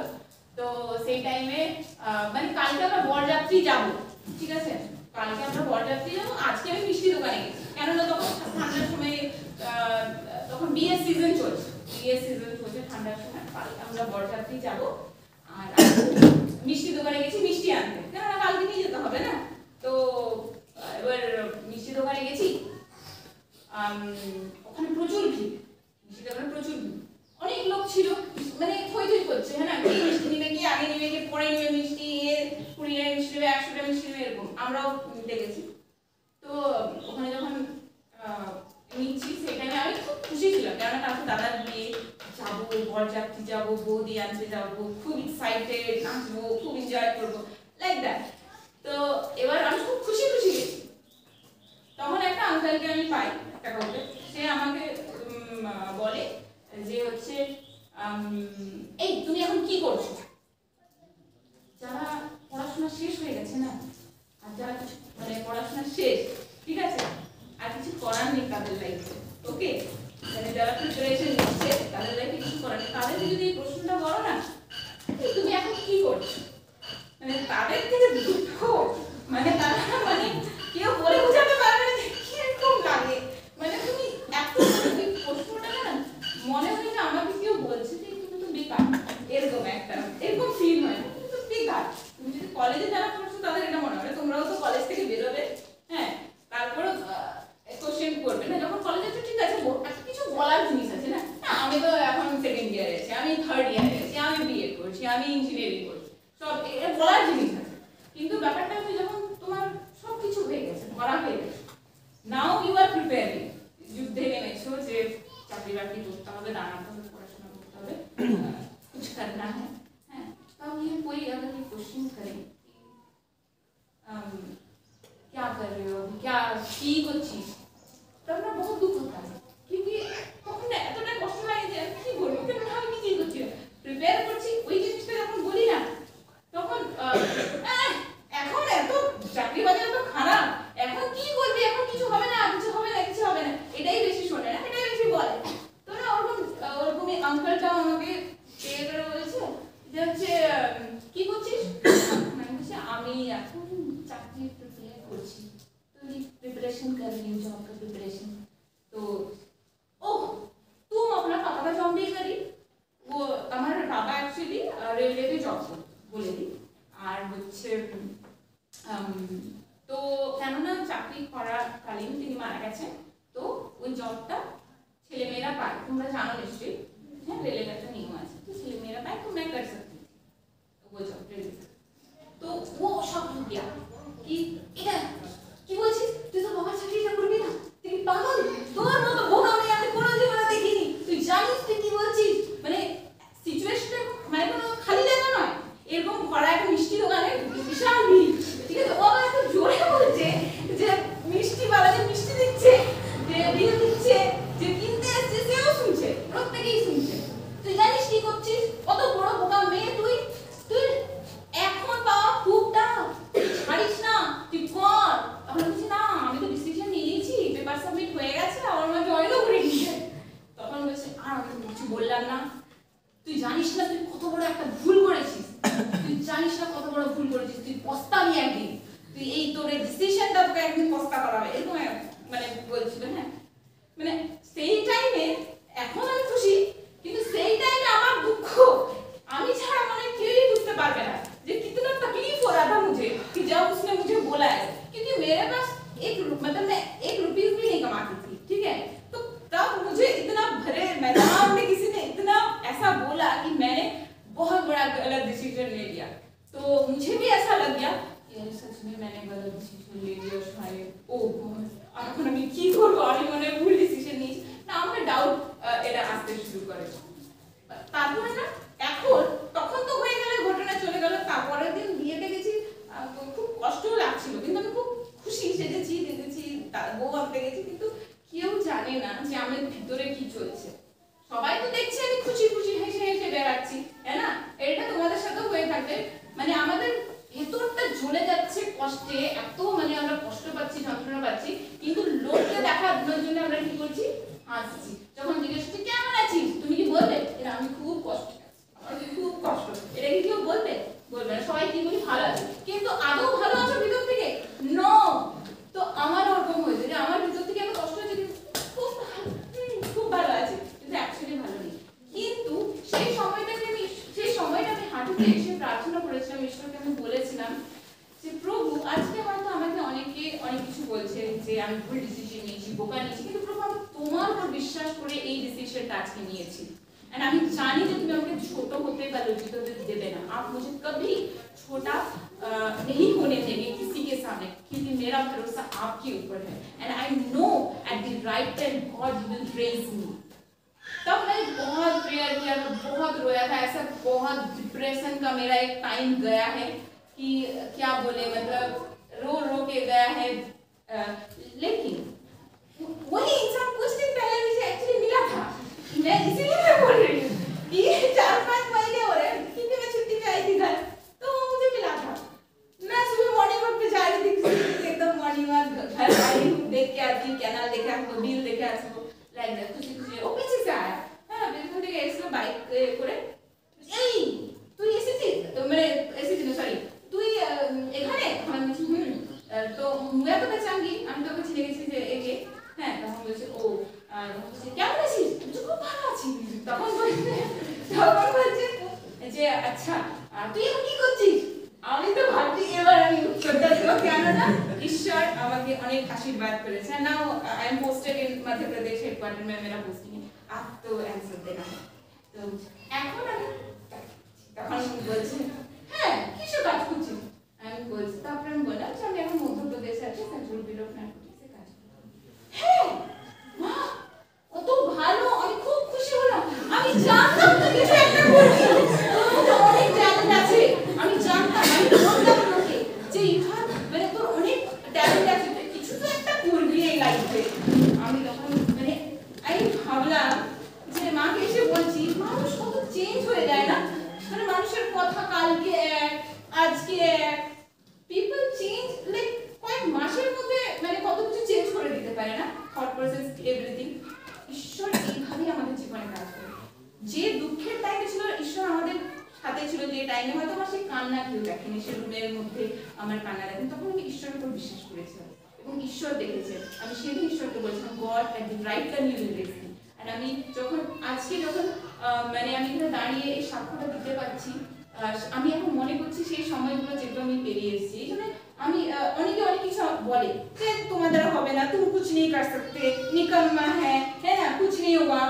তো সেই টাইমে মানে কালকে আমরা বরযাত্রী যাবো, ঠিক আছে, কালকে আমরা বরযাত্রী যাবো, আজকে আমি মিষ্টি দোকানে গেছি, কেননা তখন ঠান্ডার সময়, তখন বিয়ের সিজন চলছে, ঠান্ডার সময়, কালকে আমরা বরযাত্রী যাবো। আর মিষ্টি দোকানে গেছি মিষ্টি আনতে, কেননা কালকে নিয়ে যেতে হবে না। তো এবার মিষ্টি দোকানে গেছি, ওখানে প্রচুর ভিড়, মিষ্টি দোকানে প্রচুর ভিড়, অনেক লোক ছিল, মানে থই থই করছে, হ্যাঁ না, মিষ্টি নিবে কি আগে নিবে কি পরে নিবে মিষ্টি, 20 টাকা মিষ্টি নেবে, 100 টাকা মিষ্টি নেবে, এরকম আমরাও নিতে গেছি। তো ওখানে যখন নিচ্ছি সেই টাইমে আমি খুব খুশি ছিলাম, কেননা তারপর দাদার বিয়ে যাবো, বরযাত্রী যাবো, বৌদি আনতে যাবো, খুব এক্সাইটেড, নাচবো, খুব এনজয় করবো, লাইক দ্যাট। তো এবার আমি খুব খুশি খুশি গেছি। তখন একটা আঙ্কেলকে আমি পাই, একটা কাউকে, সে আমাকে বলে যে হচ্ছে এই তুমি এখন কি করছো? যারা পড়াশোনা শেষ হয়ে গেছে না, আর যারা কিছু মানে পড়াশোনা শেষ, ঠিক আছে, আর কিছু করার নেই তাদের লাইফে, ওকে, মানে যারা প্রিপারেশন নিচ্ছে তাদের লাইফে কিছু করার নেই, তাদেরকে যদি এই প্রশ্নটা করো না তুমি এখন কি করছো, মানে তাদের থেকে দুঃখ, মানে তারা মানে কেউ বলে বোঝাতে পারবে না কিরকম লাগে, মানে তুমি এত প্রশ্নটা না মনে হয় যে আমাকে কেউ বলছে যে তুমি তো বেকার, এরকম একটা এরকম ফিল হয় না, তুমি তো বেকার। তুমি যদি কলেজে যারা পড়ছো তাদের এটা মনে হয়, তোমরাও তো কলেজ থেকে বেরোবে, হ্যাঁ, তারপরে কোশ্চেন করবে না যখন কলেজে, তো ঠিক আছে কিছু বলার জিনিস আছে না, আমি তো এখন সেকেন্ড ইয়ারে আছি, আমি থার্ড ইয়ারে আছি, আমি বিএড করছি, আমি ইঞ্জিনিয়ারিং করছি, সব বলার জিনিস আছে। কিন্তু ব্যাপারটা হচ্ছে যখন তোমার সব কিছু হয়ে গেছে, ভরা হয়ে গেছে, নাও ইউ আর প্রিপেয়ারিং, যুদ্ধে নেমেছো যে চাকরি বাকরি করতে হবে, দাঁড়াতে হবে, পড়াশোনা করতে হবে, कुछ करना है, तब ये कोई अगर ये क्वेश्चन करे क्या कर रहे हो, क्या की कुछ चीज, तब ना बहुत दुख होता है, क्योंकि তখন এতটা কষ্ট লাগে যে কি বলবো, কেন আমি কি করছি, প্রিপেয়ার করছি, ওই জিনিসটা যখন বলি না তখন এখন এত চাকরি বাজার তো খারাপ, এখন কি করবি, এখন কিছু হবে না, কিছু হবে না, কিছু হবে না, এটাই বেশি শোনে না, এটাই বেশি বলে। তো না ওরকমই আঙ্কেলটা আমাকে পেয়ে করে বলেছে যে হচ্ছে কি করছিস, আমি বলছি আমি এখন চাকরি প্রিপেয়ার করছি, তো प्रिपरेशन कर रही हूँ, जॉब का प्रिपरेशन। तो ओह तुम अपना पापा का जॉब नहीं करी, वो हमारे पापा एक्चुअली रेलवे पे जॉब बोले दी, আর হচ্ছে তো কেননা চাকরি করাকালীন তিনি মারা গেছেন, তো ওই জবটা ছেলেমেয়েরা পায়, তোমরা জানো নিশ্চয়ই, হ্যাঁ, রেলের একটা নিয়ম আছে, তো ছেলেমেয়েরা পায়, তোমরা कर सकती थी वो जॉब रेलवे। तो वो शॉक हो गया कि এটা কি বলছিস, তুই তো বাবার চাকরিটা করবি না, তুই পাগল, তোর মতো বোকা আমি আমি কোনো জীবনে দেখিনি, তুই জানিস তুই কি বলছিস, মানে সিচুয়েশনটা মানে কোনো খালি জায়গা নয়, এরকম ভরা একটা মিষ্টি দোকানে বিশাল ভিড়, ঠিক আছে, ও আবার এত জোরে বলছে যে মিষ্টি বালাকে মিষ্টি দিচ্ছে, যে বিল দিচ্ছে, যে কিনতে আসছে সেও শুনছে, প্রত্যেকেই শুনছে, তুই জানিস কি করছিস, কত বড় বোকা মেয়ে তুই, তুই এখন বাবা খুব টাফ, ছাড়িস না, তুই কর। তখন বলছি না আমি তো ডিসিশন নিয়ে নিয়েছি, পেপার সাবমিট হয়ে গেছে, আমার মা জয়েনও করে নিয়েছে। তখন বলছে আর আমি কিছু বললাম না, তুই জানিস না তুই কত বড় একটা ভুল করেছিস, তুই জানিস না কত বড় ভুল করেছিস, তুই পস্তাবি একদিন, তুই এই তোর ডিসিশনটা তোকে একদিন পস্তা করাবে, এরকম মানে বলছিল, হ্যাঁ, মানে সেই টাইমে এখন আমি খুশি, কিন্তু সেই টাইমে আমার দুঃখ আমি ছাড়া মানে কেউই বুঝতে পারবে না যে कितना तकलीफ हो रहा था मुझे कि जब उसने मुझे बोला है, क्योंकि मेरे पास मतलब मैं 1 रुपया भी नहीं कमाती थी, ठीक है, तो तब मुझे इतना भरे मैदान में किसी ने इतना ऐसा बोला कि मैंने बहुत बड़ा गलत डिसीजन ले लिया, तो मुझे भी ऐसा लग गया यार सच में मैंने गलत डिसीजन ले लिया, शायद ओ আর এখন আমি কি করব, আমি মনে ভুল ডিসিশন নিয়েছি না, আমার ডাউট এটা আসতে শুরু করে। তারপরে না এখন তখন তো হয়ে গেল, ঘটনা চলে গেল, তারপরের দিন বিয়েতে গেছি, খুব কষ্টও লাগছিল, কিন্তু আমি খুব খুশি, সেজেছি দেখেছি, বউ আনতে গেছি, কিন্তু কেউ জানে না যে আমার ভিতরে কি চলছে, সবাই তো দেখছে আমি খুশি খুশি হেসে হেসে বেড়াচ্ছি, তাই না, এটা তোমাদের সাথেও হয়ে থাকবে, মানে আমাদের ভেতরটা জ্বলে যাচ্ছে কষ্টে, এত মানে আমরা কষ্ট পাচ্ছি, যন্ত্রণা পাচ্ছি, কিন্তু লোককে দেখানোর জন্য আমরা কি করছি, হাসছি, যখন জিজ্ঞেস করছি কেমন আছিস, তুমি কি বলবে এটা আমি খুব কষ্ট আছি, আমার খুব কষ্ট, এটা কি কেউ বলবে, বলবে না, সবাই কি বলি ভালো আছে, কিন্তু আদৌ ভালো আছো ভিতর থেকে, নো। তো আমার ওরকম হয়েছে যে আমার ভিতর থেকে এত কষ্ট হচ্ছে, খুব ভালো আছে, কিন্তু অ্যাকচুয়ালি ভালো নেই, কিন্তু সেই সময়টা আমি হাঁটুতে এসে প্রার্থনা করেছিলাম, ঈশ্বর নিয়েছি, বোকা নিয়েছি, কিন্তু প্রভু আমি তোমার উপর বিশ্বাস করে এই ডিসিশনটা আজকে নিয়েছি। एंड আমি জানি যে তুমি আমাকে ছোট হতে বা লজ্জিত হতে দেবে না। आप मुझे कभी छोटा नहीं होने देंगे किसी के सामने, क्योंकि मेरा भरोसा आपके ऊपर है। And I know at the right time God will raise me. तब मैंने बहुत प्रेयर किया, मैं बहुत रोया था, ऐसा बहुत डिप्रेशन का मेरा एक टाइम गया है कि क्या बोले, मतलब रो रो के गया है। लेकिन वही इंसान कुछ दिन पहले मुझे एक्चुअली मिला था। मैं इसीलिए मैं बोल रही हूँ कि 4-5 महीने हो रहे हैं, क्योंकि मैं छुट्टी पे आई थी घर, तो वो मुझे मिला था। मैं सुबह मॉर्निंग वॉक पे जा रही थी, एकदम मॉर्निंग वॉक घर आई हूँ, देख के आती, कैनाल देखे आती, बिल देखे आती, लाइक दैट खुशी खुशी वो पीछे से आया। হ্যাঁ বিলকুল থেকে এসে বাইক করে, এই তুই এসেছিস, মানে এসেছিস সরি তুই এখানে, তো मैं तो पहचान गई, আমি তোকে চিনে গেছি যে একে। হ্যাঁ তখন বলছে ও কেমন আছিস, খুব ভালো আছি। তখন বলছে যে আচ্ছা তুই এখন কি করছিস। আমি তো ভাবছি এবার আমি উত্তরটা দেবো, কেননা ঈশ্বর আমাকে অনেক আশীর্বাদ করেছে। Now I am posted in Madhya Pradesh headquarter में, मेरा पोस्टिंग है। आप तो आंसर देना है। तो এখন আমি তখন বলছি হ্যাঁ কিসে কাজ করছিস। আমি বলছি, তারপরে আমি বললাম যে আমি এখন মধ্যপ্রদেশে আছি, সেন্ট্রাল ব্যুরো অফ নার্কোটিক্সে কাজ করি। হ্যাঁ মা কত ভালো, আমি খুব খুশি হলাম। আমি জানতাম তো কিছু একটা করবি, তোর মধ্যে অনেক ট্যালেন্ট আছে। আমি জানতাম, আমি বললাম তোকে যে ইভান মানে তোর অনেক ট্যালেন্ট আছে, তুই কিছু তো একটা করবি এই লাইফে। আমি তখন মানে আমি ভাবলাম যে মাকে এসে বলছি মানুষ কত চেঞ্জ হয়ে যায় না, মানে মানুষের কথা কালকে এক আজকে এক, পিপল চেঞ্জ লাইক কয়েক মাসের মধ্যে মানে কত কিছু চেঞ্জ করে দিতে পারে না, থট প্রসেস এভরিথিং। ঈশ্বর এইভাবেই আমাদের জীবনে কাজ করে। যে দুঃখের টাইমে ছিল ঈশ্বর আমাদের সাথে ছিল, যে টাইমে হয়তো আমার সেই কান্না কেউ দেখেনি, সে রুমের মধ্যে আমার কান্না দেখেন, তখন আমি ঈশ্বরের উপর বিশ্বাস করেছিলাম এবং ঈশ্বর দেখেছে। আমি সেদিন ঈশ্বরকে বলেছিলাম God at the right time you will raise me. আর আমি যখন আজকে যখন মানে আমি এখানে দাঁড়িয়ে এই সাক্ষ্যটা দিতে পারছি, আমি এখন মনে করছি সেই সময়গুলো যেগুলো আমি পেরিয়ে এসেছি। এই জন্য আমি অনেকে অনেক কিছু বলে যে তোমার দ্বারা হবে না, तुम कुछ नहीं कर सकते, निकम्मा है ना, कुछ नहीं होगा।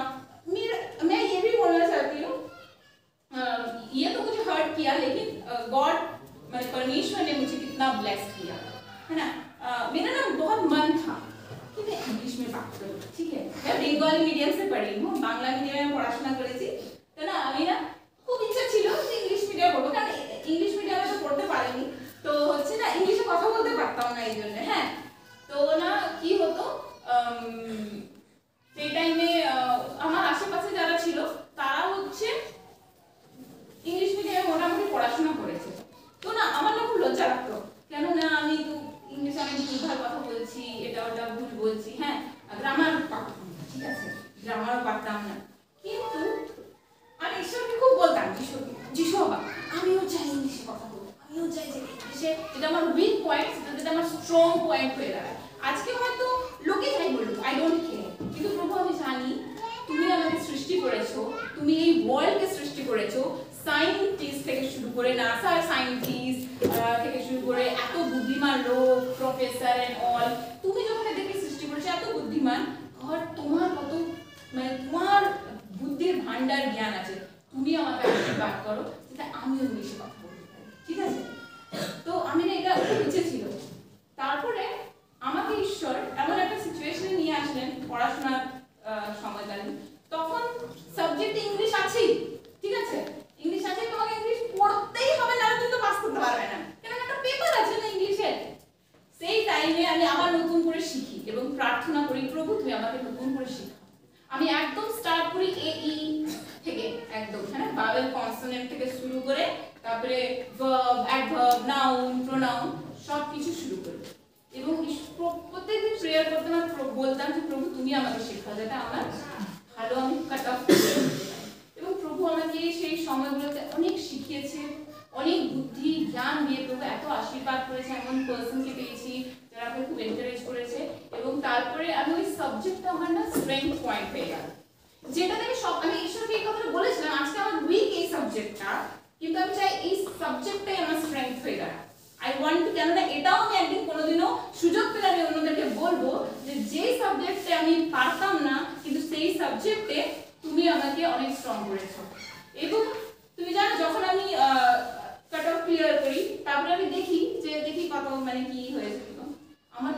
मैं ये भी बोलना चाहती हूँ, ये तो मुझे हर्ट किया, लेकिन गॉड मतलब परमेश्वर ने मुझे कितना ब्लेस्ड किया है ना। मेरा ना बहुत मन था कि मैं इंग्लिश में बात करूँ, ठीक है। मैं बेंगली मीडियम से पढ़ी हूँ, बांग्ला मीडियम में पढ़ाशোना করেছি, তো না আমি না খুব ইচ্ছা ছিল যে ইংলিশ মিডিয়ামে পড়বো, কারণ ইংলিশ মিডিয়ামে তো পড়তে পারিনি, তো হচ্ছে না ইংলিশে কথা বলতে পারতাম না এই জন্য। হ্যাঁ তো না কি হতো, সেই টাইমে আমার আশেপাশে যারা ছিল তারা হচ্ছে ইংলিশ মিডিয়ামে মোটামুটি পড়াশোনা করেছে, তো না আমার না খুব লজ্জা লাগতো, কেননা আমি তো ইংলিশে অনেক ভুলভাল কথা বলছি, এটা ওটা ভুল বলছি। হ্যাঁ গ্রামার পারতাম না, ঠিক আছে, গ্রামারও পারতাম না, কিন্তু আমি ঈশ্বরকে খুব বলতাম, যিশু বাবা আমিও চাই ইংলিশে কথা বলবো, আমিও চাই যে ইংলিশে যেটা আমার উইক পয়েন্ট সেটা যেটা আমার স্ট্রং পয়েন্ট হয়ে দাঁড়ায়। আজকে হয়তো লোকে যাই বলুক, আই ডোন্ট কেয়ার, কিন্তু প্রভু আমি জানি তুমি আমাকে সৃষ্টি করেছো, তুমি এই ওয়ার্ল্ডকে সৃষ্টি করেছো, সায়েন্টিস্ট থেকে শুরু করে নাসার সায়েন্টিস্ট থেকে শুরু করে এত বুদ্ধিমান লোক, প্রফেসর এন্ড অল, তুমি যখন এদেরকে সৃষ্টি করেছো এত বুদ্ধিমান, আর তোমার কত মানে তোমার বুদ্ধির ভান্ডার জ্ঞান আছে, তুমি আমাকে আশীর্বাদ করো যেটা আমিও ইংলিশে কথা বলতে পারি, ঠিক আছে। তো আমি না এটা ইচ্ছে ছিল। তারপরে আমাকে ঈশ্বর এমন একটা সিচুয়েশনে নিয়ে আসলেন পড়াশোনার সময়কালীন, তখন সাবজেক্ট ইংলিশ আছেই, ঠিক আছে, ইংলিশ আছে, তোমাকে ইংলিশ পড়তেই হবে, না তুমি তো পাস করতে পারবে না, কারণ একটা পেপার আছে না ইংলিশের। সেই টাইমে আমি আবার নতুন করে শিখি এবং প্রার্থনা করি প্রভু তুমি আমাকে নতুন করে শেখাও। আমি একদম স্টার্ট করি এই থেকে, একদম হ্যাঁ ভাওয়েল কনসোনেন্ট থেকে শুরু করে তারপরে ভার্ব, অ্যাডভার্ব, নাউন, প্রোনাউন সব কিছু শুরু করি এবং প্রত্যেকদিন প্রেয়ার করতে আমি বলতাম যে প্রভু তুমি আমাকে শেখাও যাতে আমার ভালো আমি কাট অফ করতে পারি। এবং প্রভু আমাকে সেই সময়গুলোতে অনেক শিখিয়েছে, অনেক বুদ্ধি জ্ঞান দিয়ে প্রভু এত আশীর্বাদ করেছে, এমন পার্সনকে পেয়েছি যারা আমাকে খুব এনকারেজ করেছে। এবং তারপরে আমি ওই সাবজেক্টটা আমার না স্ট্রেংথ পয়েন্ট হয়ে গেল, যেটা থেকে সব আমি ঈশ্বরকে এই কথাটা বলেছিলাম আজকে আমার উইক এই সাবজেক্টটা, কিন্তু আমি চাই এই সাবজেক্টটাই আমার স্ট্রেংথ হয়ে গেল। আই ওয়ান্ট টু, কেননা এটাও আমি একদিন কোনোদিনও সুযোগ পেলে আমি অন্যদেরকে বলবো যে সাবজেক্টে আমি পারতাম না কিন্তু সেই সাবজেক্টে তুমি আমাকে অনেক স্ট্রং করেছো। এবং তুমি জানো যখন আমি কাট অফ ক্লিয়ার করি তারপরে আমি দেখি কত মানে কি হয়েছে, আমার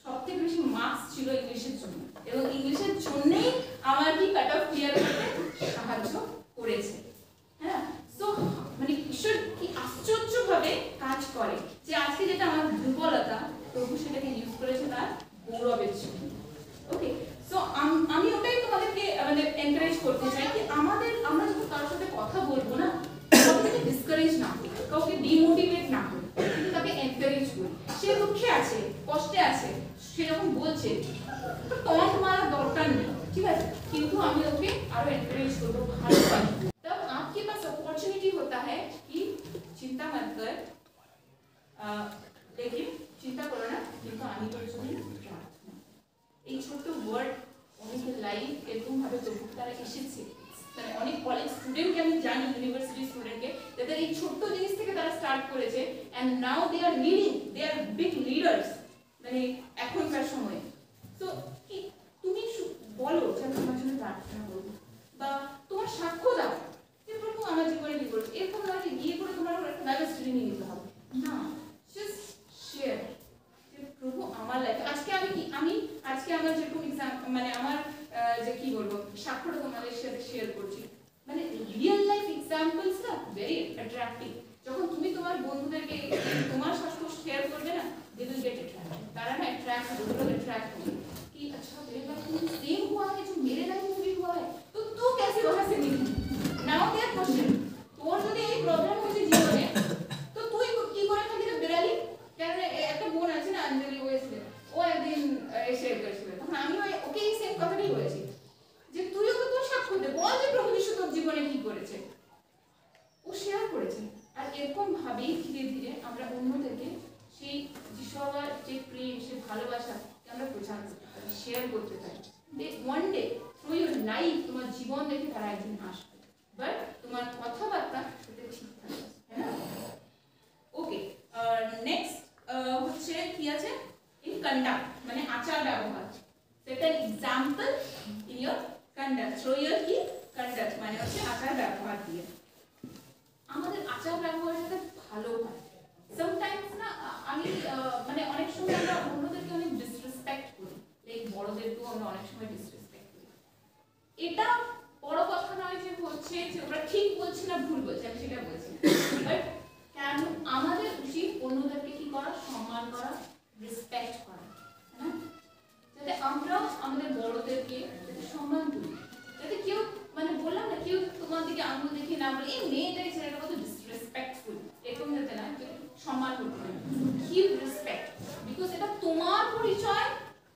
সবথেকে বেশি মার্কস ছিল ইংলিশের জন্য, এবং ইংলিশের জন্যই আমার কি কাট অফ ক্লিয়ার করতে সাহায্য করেছে। হ্যাঁ, সো মানে ঈশ্বর কি আশ্চর্যভাবে কাজ করে যে আজকে যেটা আমার দুর্বলতা প্রভু সেটাকে ইউজ করেছে তার গৌরবের জন্য। ওকে, সো আমি ওটাই তোমাদেরকে মানে এনকারেজ করতে চাই যে আমরা যখন কারোর সাথে কথা বলবো না, কাউকে ডিসকারেজ না করি, কাউকে ডিমোটিভেট না করি, কিন্তু তাকে এনকারেজ করি। সে দুঃখে আছে, কষ্টে আছে, সে যখন বলছে টন্ট মারার দরকার নেই, ঠিক আছে, কিন্তু আমি ওকে আরো এনকারেজ করবো, ভালোবাসবো। तब आपके पास अपॉर्चुनिटी होता है कि चिंता मत कर, लेकिन चिंता करो ना, কিন্তু আমি তোর জন্য প্রার্থনা। এই ছোট্ট ওয়ার্ড অনেকের লাইফ এরকম ভাবে তবু তারা এসেছে, মানে অনেক কলেজ স্টুডেন্টকে আমি জানি, ইউনিভার্সিটি স্টুডেন্টকে, যাদের এই ছোট্ট জিনিস থেকে তারা স্টার্ট করেছে, and now they are leading, they are big leaders মানে এখনকার সময়ে। তো কি তুমি বলো যে আমি তোমার জন্য প্রার্থনা করবো, বা তোমার সাক্ষ্য দাও যে প্রভু আমার জীবনে কি করছে। এরকম নয় যে গিয়ে করে তোমার একটা ডাইভার্সিটি নিয়ে নিতে হবে না, জাস্ট শেয়ার যে প্রভু আমার লাইফে আজকে আমি আজকে আমার যেরকম এক্সাম মানে আমার যে কি বলবো সাক্ষ্যটা তোমাদের সাথে শেয়ার করছি, মানে রিয়েল লাইফ এক্সাম্পলস না ভেরি অ্যাট্রাক্টিভ। যখন তুমি তোমার বন্ধুদেরকে তোমার সাক্ষ্য শেয়ার করবে না, दे विल गेट अट्रैक्टेड, तारा ना अट्रैक्ट होगा, अट्रैक्ट होगा कि अच्छा मेरे लाइफ में सेम हुआ है जो मेरे लाइफ में भी हुआ है, तो तू कैसे वहां से निकली। नाउ देयर क्वेश्चन, তোর যদি এই প্রবলেম হয়েছে জীবনে, তো তুই কি করে থাকি রে বেরালি। কারণ একটা বোন আছে না অঞ্জলি ওয়েস্ট, ও একদিন শেয়ার করেছিল, তখন আমি ওকে এই সেম কথাটাই বলেছি যে তুই ওকে তোর সাক্ষ্য দে, বল যে প্রভু যিশু তোর জীবনে কি করেছে। ও শেয়ার করেছে, আর এরকম ভাবেই ধীরে ধীরে আমরা অন্যদেরকে সেই যিশুর যে প্রেম, সে ভালোবাসা আমরা প্রচার করতে পারি, শেয়ার করতে পারি। One day through your life তোমার জীবন দেখে তারা একদিন আসবে, বাট তোমার কথাবার্তা সেটা ঠিক থাকবে, হ্যাঁ। ওকে, নেক্সট হচ্ছে কি আছে, ইন কন্ডাক্ট মানে আচার ব্যবহার, set an example in your conduct, through your কি কন্ডাক্ট মানে হচ্ছে আচার ব্যবহার দিয়ে। আমাদের আচার ব্যবহারের সাথে ভালো হয়। সামটাইমস না আমি মানে অনেক সময় আমরা অন্যদেরকে অনেক ডিসরেসপেক্ট করি, লাইক বড়দেরকেও আমরা অনেক সময় ডিসরেসপেক্ট করি। এটা বড় কথা নয় যে হচ্ছে যে ওরা ঠিক বলছে না ভুল বলছে, আমি সেটা বলছি, বাট কেন আমাদের উচিত অন্যদেরকে কি করা, সম্মান করা, রেসপেক্ট করা, হ্যাঁ, যাতে আমরা আমাদের বড়দেরকে যাতে সম্মান করি, যাতে কেউ মানে বললাম না কেউ তোমার দিকে আঙুল দেখে না বলে এই মেয়েটাই ছেলেটা কত ডিসরেসপেক্টফুল, এরকম যাতে না, সম্মান করতে হবে, গিভ রেসপেক্ট, বিকজ এটা তোমার পরিচয়,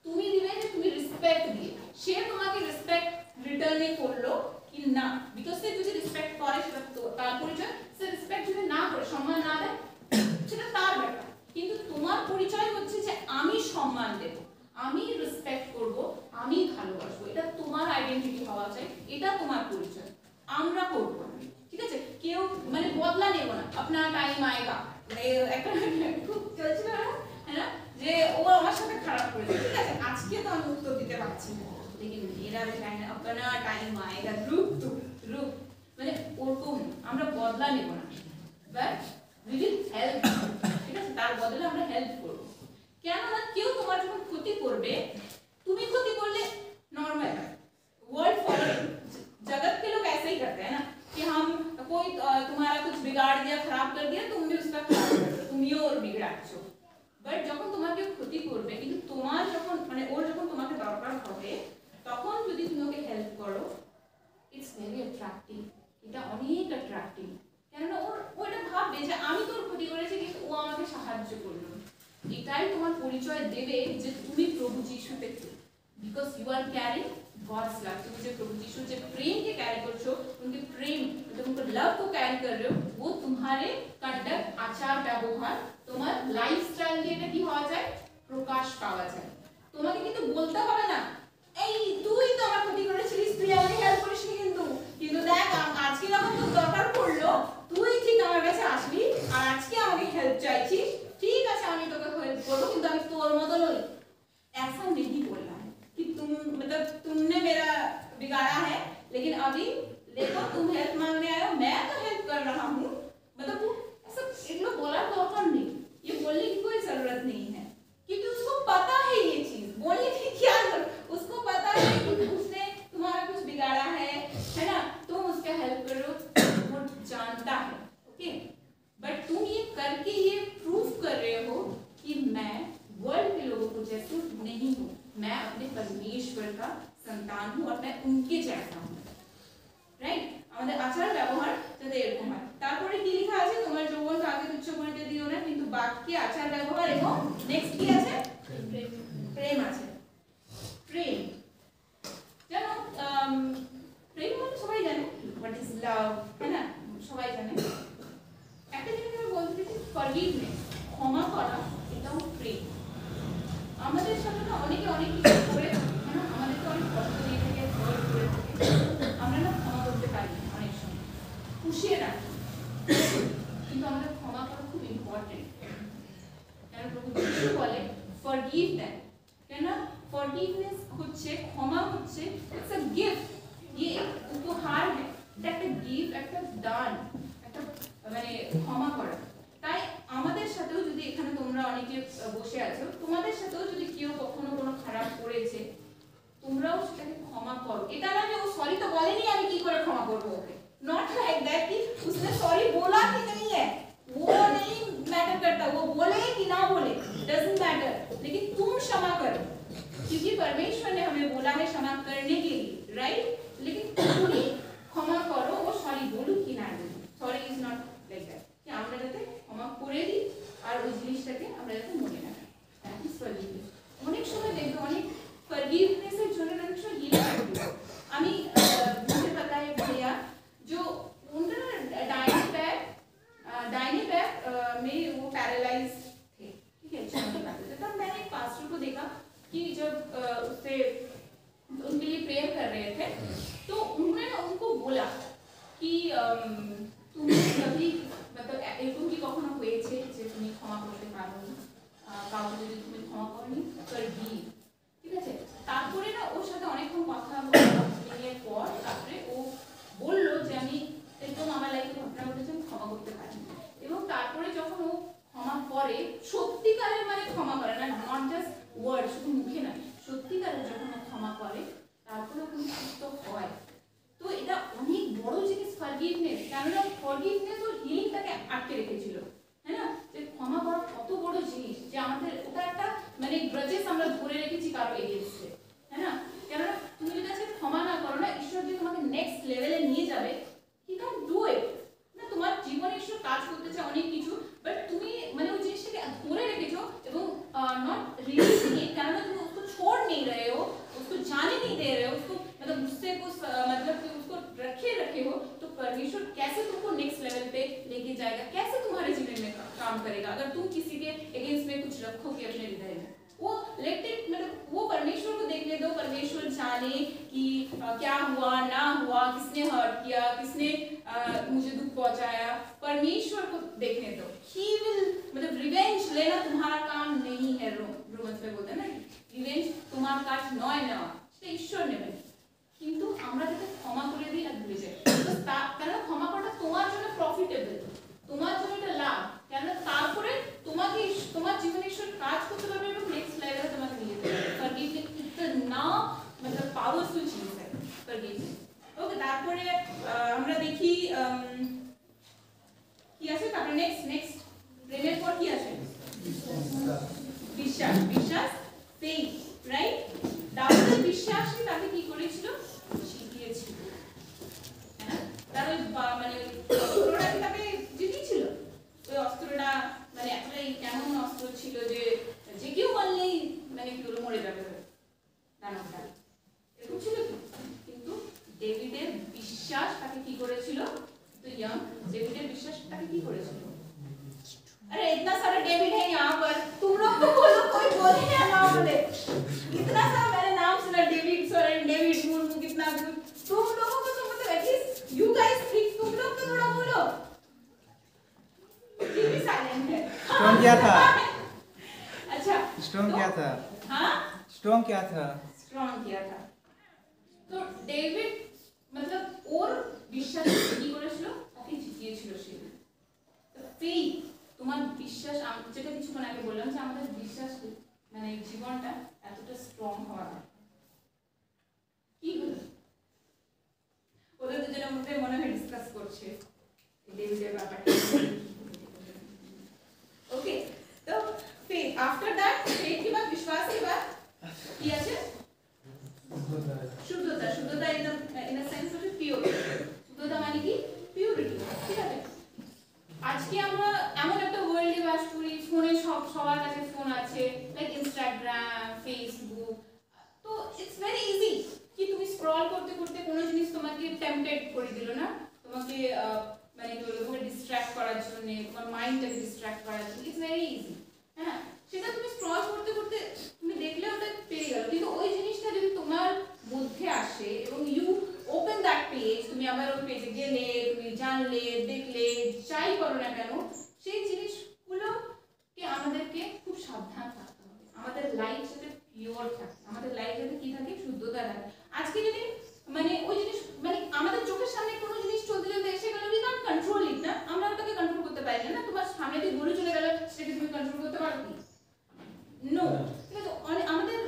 তুমি দিবে যে তুমি রেসপেক্ট দিয়ে, সে তোমাকে রেসপেক্ট রিটার্নে করলো কি না, বিকজ সে যদি রেসপেক্ট করে সেটা তার পরিচয়, সে রেসপেক্ট যদি না করে সম্মান না দেয় সেটা তার ব্যাপার, কিন্তু তোমার পরিচয় হচ্ছে যে আমি সম্মান দেব, আমি রেসপেক্ট করব, আমি ভালোবাসবো, এটা তোমার আইডেন্টিটি হওয়া চাই, এটা তোমার পরিচয়, আমরা করবো, ঠিক আছে। কেউ মানে বদলা নেব না, আপনার টাইম আয়েগা, একটা খুব চলছিল না, হ্যাঁ, যে ও আমার সাথে খারাপ করেছে, ঠিক আছে, আজকে তো আমি উত্তর দিতে পারছি না, लेकिन मेरा भी टाइम है, अपना टाइम आएगा, रुक মানে ওরকম আমরা বদলা নেব না, বাট উই উইল হেল্প, ঠিক আছে, তার বদলে আমরা হেল্প করব। কেন না কেউ তোমার যখন ক্ষতি করবে, তুমি ক্ষতি করলে নরমাল है, वर्ल्ड फॉलो, जगत के लोग ऐसे ही करते हैं ना कि हम कोई तुम्हारा कुछ बिगाड़ दिया, खराब कर दिया, तुम भी उसका खराब कर दो, तुम ये और बिगड़ाচ্ছো, বাট যখন তোমার কেউ ক্ষতি করবে কিন্তু তোমার যখন মানে ওর যখন তোমাকে দরকার হবে তখন যদি তুমি ওকে হেল্প করো, ইটস ভেরি অ্যাট্রাক্টিভ, এটা অনেক অ্যাট্রাক্টিভ, কেননা ও এটা ভাববে যে আমি তোর ক্ষতি করেছি কিন্তু ও আমাকে সাহায্য করলো, এটাই তোমার পরিচয় দেবে যে তুমি প্রভু যিশুতে, because you are carrying God's love, तुम जो प्रभु यीशु जो प्रेम के कैरी कर छो, उनके प्रेम मतलब उनके लव को कैरी कर रहे हो, वो तुम्हारे कंडक्ट आचार व्यवहार তোমার লাইফস্টাইল দিয়ে এটা কি হওয়া যায়, প্রকাশ পাওয়া যায়। তোমাকে কিন্তু বলতে হবে না এই তুই তো আমার ক্ষতি করেছিস, তুই আমাকে হেল্প করিসনি, কিন্তু দেখ আজকে যখন তোর দরকার পড়লো তুই ঠিক আমার কাছে আসবি আর আজকে আমাকে হেল্প চাইছিস, परमेश्वर का संतान हूँ और मैं उनके जैसा हूँ, রাইট? আমাদের আচার ব্যবহার যাতে এরকম হয়। তারপরে কি লেখা আছে? তোমার যৌবনকে আগে তুচ্ছ করিতে দিও না, কিন্তু বাক্যে আচার ব্যবহার এবং নেক্সট কি আছে? প্রেম আছে। প্রেম জানো, প্রেম মানে সবাই জানে, হোয়াট ইজ লাভ, তাই না? সবাই জানে। একটা জিনিস আমি বলতে চাইছি, ফরগিভনেস, ক্ষমা করা, এটাও প্রেম। আমাদের সাথে না অনেকে অনেক কিছু করে থাকে, হ্যাঁ, আমাদেরকে অনেক কষ্ট দিয়ে থাকে, ভয় করে থাকে, আমরা না ক্ষমা করতে পারি না অনেক সময়, পুষিয়ে রাখি, কিন্তু আমাদের ক্ষমা করা খুব ইম্পর্টেন্ট। কেন প্রভু যিশু বলে ফরগিভ দেম, কেন ফরগিভনেস হচ্ছে, ক্ষমা হচ্ছে, ইটস আ গিফট, ये উপহার, এটা একটা গিফট, একটা দান, একটা মানে ক্ষমা করা। তাই আমাদের সাথেও যদি এখানে তোমরা অনেকে বসে আছো, তোমাদের সাথেও যদি কেউ কখনো কোনো খারাপ করেছে, তোমরাও সেটাকে ক্ষমা করো। এটা না যে ও সরি তো বলেনি, আমি কি করে ক্ষমা করবো ওকে, नॉट लाइक दैट कि उसने सॉरी बोला कि नहीं है, वो नहीं मैटर करता, वो बोले कि ना बोले डजंट मैटर, लेकिन तुम क्षमा करो, क्योंकि परमेश्वर ने हमें बोला है क्षमा करने के लिए, राइट? लेकिन तुम ही क्षमा करो, वो सॉरी बोलू कि ना बोलू, sorry is not like that कि আমরা যাতে ক্ষমা করে দিই আর ওই জিনিসটাকে আমরা যাতে মনে রাখি। That is forgiveness. অনেক সময় দেখবে অনেক ফরগিভনেসের জন্য অনেক সময় হিলিং করতে, আমি मुझे पता है भैया जो उनका दाहिने पैर में वो पैरालाइज थे, ठीक है, चलने पाते थे। तब मैंने एक पास्टर को देखा कि जब उससे उनके लिए प्रेयर कर रहे थे, तो उन्होंने उनको बोला कि তুমি কभी मतलब এরকম কি কখনো হয়েছে যে তুমি ক্ষমা করতে পারো না কাউকে, যদি তুমি ক্ষমা করনি ফরগিভ, ঠিক আছে? তারপরে না ওর সাথে অনেকক্ষণ কথা বলার পর তারপরে ও বলল যে আমি একদম আমার লাইফে ঘটনা ঘটেছে, আমি ক্ষমা করতে পারি, এবং তারপরে যখন ও ক্ষমা করে, সত্যিকারের মানে ক্ষমা করে না, নট জাস্ট ওয়ার্ড, শুধু মুখে না, সত্যিকারের যখন ও ক্ষমা করে, তারপরে ও কিন্তু সুস্থ হয়। তো এটা অনেক বড় জিনিস ফরগিভনেস, কেননা ফরগিভনেস ওর হিলিংটাকে আটকে রেখেছিল, হ্যাঁ না? যে ক্ষমা করা কত বড় জিনিস, যে আমাদের ওটা একটা মানে গ্রাজেস আমরা ধরে রেখেছি কারো এগেইনস্টে, হ্যাঁ না? কেননা তুমি যদি আজকে ক্ষমা না করো না, ঈশ্বর যে তোমাকে নেক্সট লেভেলে নিয়ে যাবে, হি ক্যান ডু ইট না। তোমার জীবনে ঈশ্বর কাজ করতে চায় অনেক কিছু, বাট তুমি মানে ওই জিনিসটাকে ধরে রেখেছো এবং नॉट रिलीजिंग इट, কেননা তুমি उसको छोड़ नहीं रहे हो, उसको जाने नहीं दे रहे हो, उसको मतलब गुस्से को मतलब कि उसको रखे हो, तो परमेश्वर कैसे तुमको नेक्स्ट लेवल पे लेके जाएगा, कैसे तुम्हारे जीवन में काम करेगा अगर तुम किसी के अगेंस्ट में कुछ रखोगे अपने हृदय में। वो लेट इट, मतलब वो परमेश्वर को देखने दो, परमेश्वर जाने कि क्या हुआ ना हुआ, किसने हर्ट किया, किसने मुझे दुख पहुंचाया, परमेश्वर को देखने दो। ही विल मतलब रिवेंज लेना तुम्हारा काम नहीं है, रोमन्स में बोलते हैं ना, रिवेंज तुम्हारा काज নয় নেওয়া, সেটা ঈশ্বর নেবেন। কিন্তু আমরা যাতে ক্ষমা করে দিই আর ভুলে যাই, কেন ক্ষমা করাটা তোমার জন্য প্রফিটেবল, তোমার জন্য এটা লাভ, কেন তারপরে তোমাকে তোমার জীবনে ঈশ্বর কাজ করতে পারবে এবং নেক্সট লেভেলে তোমাকে নিয়ে যেতে পারবে। ফরগিভনেস ইতনা मतलब পাওয়ারফুল জিনিস है ফরগিভনেস। ওকে, তারপরে আমরা দেখি কি আছে, তারপরে নেক্সট প্রেমের পর কি আছে? বিশ্বাস, বিশ্বাস ফেথ, রাইট? দাউদের বিশ্বাসই তাকে কি করেছিল? শিখিয়েছিল, হ্যাঁ? তার ওই মানে অস্ত্রটা কি তাকে জিতিয়েছিল? ওই অস্ত্রটা মানে একটা এমন অস্ত্র ছিল যে যে কেউ মারলেই মানে কি হলো, মরে যাবে দানবটা, এরকম ছিল কি? কিন্তু ডেভিডের বিশ্বাস তাকে কি করেছিল? তো ইয়াং डेविड বিশ্বাস তাকে কি করেছিল? अरे इतना सारा डेविड है यहाँ पर, तुम लोग तो बोलो, कोई बोले या ना बोले, इतना सारा मैंने नाम सुना, डेविड सोरेन, डेविड मुर्मू, कितना कुछ, तुम लोगों को तो मतलब एटलीस्ट यू गाइस थिंक, तुम लोग तो थोड़ा बोलो, ये भी साइलेंट है। स्टोन क्या था? अच्छा स्टोन क्या था? हाँ, स्टोन क्या था? स्ट्रॉन्ग किया था। তো ডেভিড मतलब ওর বিশ্বাস কি করেছিল? তাকে জিতিয়েছিল সে। তো ফেথ, তোমার বিশ্বাস, যেটা কিছুক্ষণ আগে বললাম যে আমাদের বিশ্বাস মানে জীবনটা এতটা স্ট্রং হওয়া কি হলো? ওদের দুজনের মধ্যে মনে হয় ডিসকাস করছে ডেভিডের ব্যাপারটা। ওকে, তো ফেথ, आफ्टर दैट फेथ के बाद, विश्वास के बाद কি আছে? টেম্পটেড করে দিল না তোমাকে মানে কি বলবো তোমাকে ডিস্ট্র্যাক্ট করার জন্য, তোমার মাইন্ডটাকে ডিস্ট্র্যাক্ট করার জন্য। It's very easy. হ্যাঁ, সেটা তুমি স্ক্রল করতে করতে তুমি দেখলে ওটা পেয়ে গেল, কিন্তু ওই জিনিসটা যদি তোমার মধ্যে আসে এবং ইউ ওপেন দ্যাট পেজ, তুমি আবার ওই পেজে গেলে, তুমি জানলে, দেখলে, যাই করো না কেন, সেই জিনিসগুলোকে আমাদেরকে খুব সাবধান থাকতে হবে। আমাদের লাইফ যাতে পিওর থাকে, আমাদের লাইফ যাতে কি থাকে, শুদ্ধতা থাকে। আজকে যদি মানে ওই জিনিস মানে আমাদের চোখের সামনে কোনো জিনিস চলতে চলতে এসে গেল, উই ক্যান কন্ট্রোল ইট না, আমরা ওটাকে কন্ট্রোল করতে পারি না। তোমার সামনে দিয়ে গরু চলে গেল, সেটাকে তুমি কন্ট্রোল করতে পারো কি? নো। ঠিক আছে, আমাদের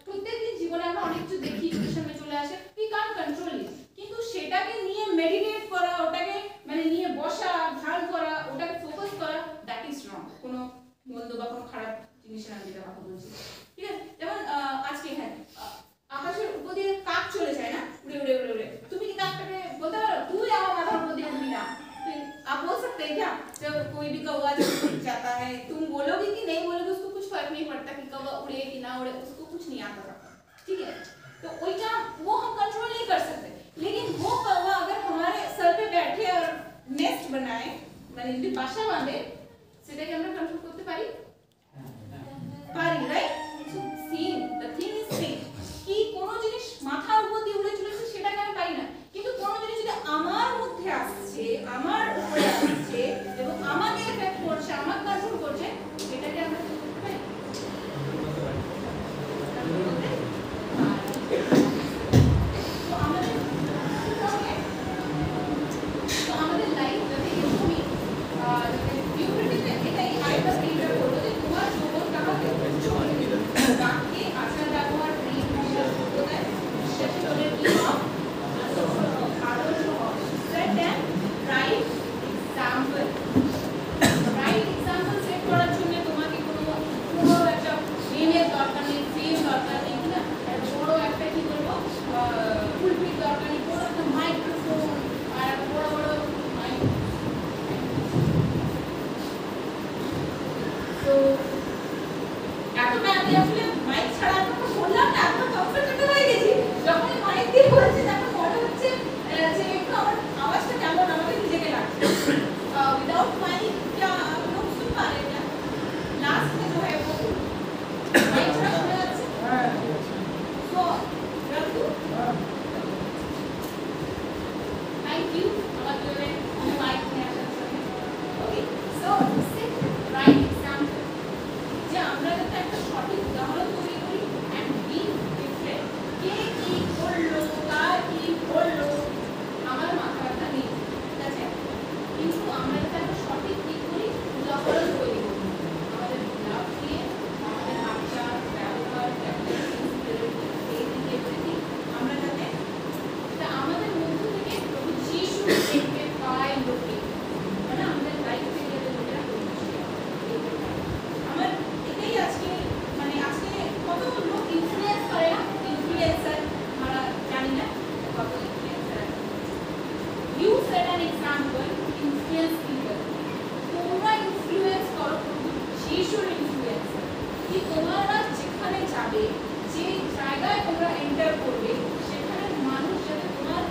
প্রত্যেকদিন জীবনে আমরা অনেক কিছু দেখি, চোখের সামনে চলে আসে, উই ক্যান কন্ট্রোল ইট, কিন্তু সেটাকে নিয়ে মেডিটেট করা, ওটাকে মানে নিয়ে বসা, ধ্যান করা, ওটাকে ফোকাস করা, দ্যাট ইজ রং। কোনো মন্দ বা কোনো খারাপ জিনিসের আমি যেটা কথা বলছি, ঠিক আছে? যেমন আজকে হ্যাঁ আকাশের উপর দিয়ে কাক চলে যায় না, উড়ে উড়ে উড়ে উড়ে, তুমি কি কাকটাকে বলতে পারো তুই আমার মাথার উপর দিয়ে উড়বি না? आप बोल सकते हैं क्या? जब कोई भी कौवा जब जाता है, तुम बोलोगे कि नहीं बोलोगे, उसको कुछ फर्क नहीं पड़ता कि कौवा उड़े कि ना उड़े, उसको कुछ नहीं आता था, ठीक है? तो वही वो हम कंट्रोल नहीं कर सकते, लेकिन वो कौवा अगर हमारे सर पे बैठे और नेस्ट बनाए, মানে যদি বাসা বাঁধে, সেটাকে আমরা কন্ট্রোল করতে পারি? পারি, right? So same, the thing is same, কি কোন জিনিস মাথার উপর দিয়ে উড়ে চলেছে সেটাকে আমি পারি না, কিন্তু কোন জিনিস যদি আমার মধ্যে আসছে, আমার উপরে আসছে এবং আমাকে এফেক্ট করছে, আমাকে কন্ট্রোল করছে, সেটাকে আমরা করতে পারি। তো আমাদের লাইফ যাতে এরকমই পিউরিটিতে, এটাই আরেকটা স্কিলটা বলবো যে তোমার জীবন কাহাতে বাকি আচার ব্যবহার, প্রেম, বিশ্বাস, যোগ্যতায় বিশ্বাসী হলে কি হয়? আদর্শ হয়। Set and right example. Right example set করার জন্য তোমাকে কোনো একটা মেনের দরকার নেই, ফেম দরকার নেই, না বড় একটা কি বলবো ফুলপিট দরকার নেই, বড় একটা মাইক্রোফোন আর বড় বড় মাইক। তো আমি আসলে মাইক ছাড়া আপনাকে বললাম না, আপনার কমফোর্টেবল হয়ে গেছি, যখন মাইক দিয়ে বলছি তখন মনে হচ্ছে যে একটু আমার আওয়াজটা কেমন আমাকে নিজেকে লাগছে। विदाउट माइक क्या आप लोग सुन पा रहे हैं क्या? लास्ट में जो है वो माइक छड़ा शোনা যাচ্ছে? तो रख दूं? थैंक यू আমার জন্য মাইক নিয়ে আসার জন্য। ওকে, সো সেট রাইট এক্সাম্পল, যে আমরা যাতে একটা সঠিক উদাহরণ তৈরি করি অ্যান্ড বি ডিফারেন্ট। কে কি করলো, কার কি বললো, আমার মাথাটা নেই, ঠিক আছে? কিন্তু আমরা যাতে একটা সঠিক কি করি, উদাহরণ তৈরি করি আমাদের লাভ দিয়ে, আমাদের আচার ব্যবহার, এভরিথিং আমরা যাতে এটা আমাদের মধ্য থেকে প্রভু যিশু দেখতে পায় লোকে, মানে আমাদের লাইফ থেকে যাতে লোকেরা দেখতে পায়। আমার এটাই আজকে মানে আজকে কত লোক ইনফ্লুয়েন্স করে না, ইনফ্লুয়েন্সার আমরা জানি না কত ইনফ্লুয়েন্সার আছে। You set an example, influence people. তোমরা ইনফ্লুয়েন্স করো প্রভু যিশুর ইনফ্লুয়েন্সার, কি তোমরা যেখানে যাবে, যে জায়গায় তোমরা এন্টার করবে, সেখানে মানুষ যাতে তোমার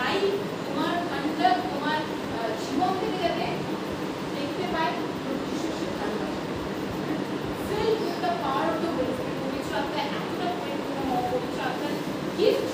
লাইফ, তোমার কন্ডাক্ট, তোমার জীবন থেকে যাতে দেখতে পায় প্রভু যিশুর সেই ভালোবাসা। Filled with the power of the Holy Spirit, পবিত্র আত্মা এতটা পরিপূর্ণ হও, পবিত্র আত্মার গিফট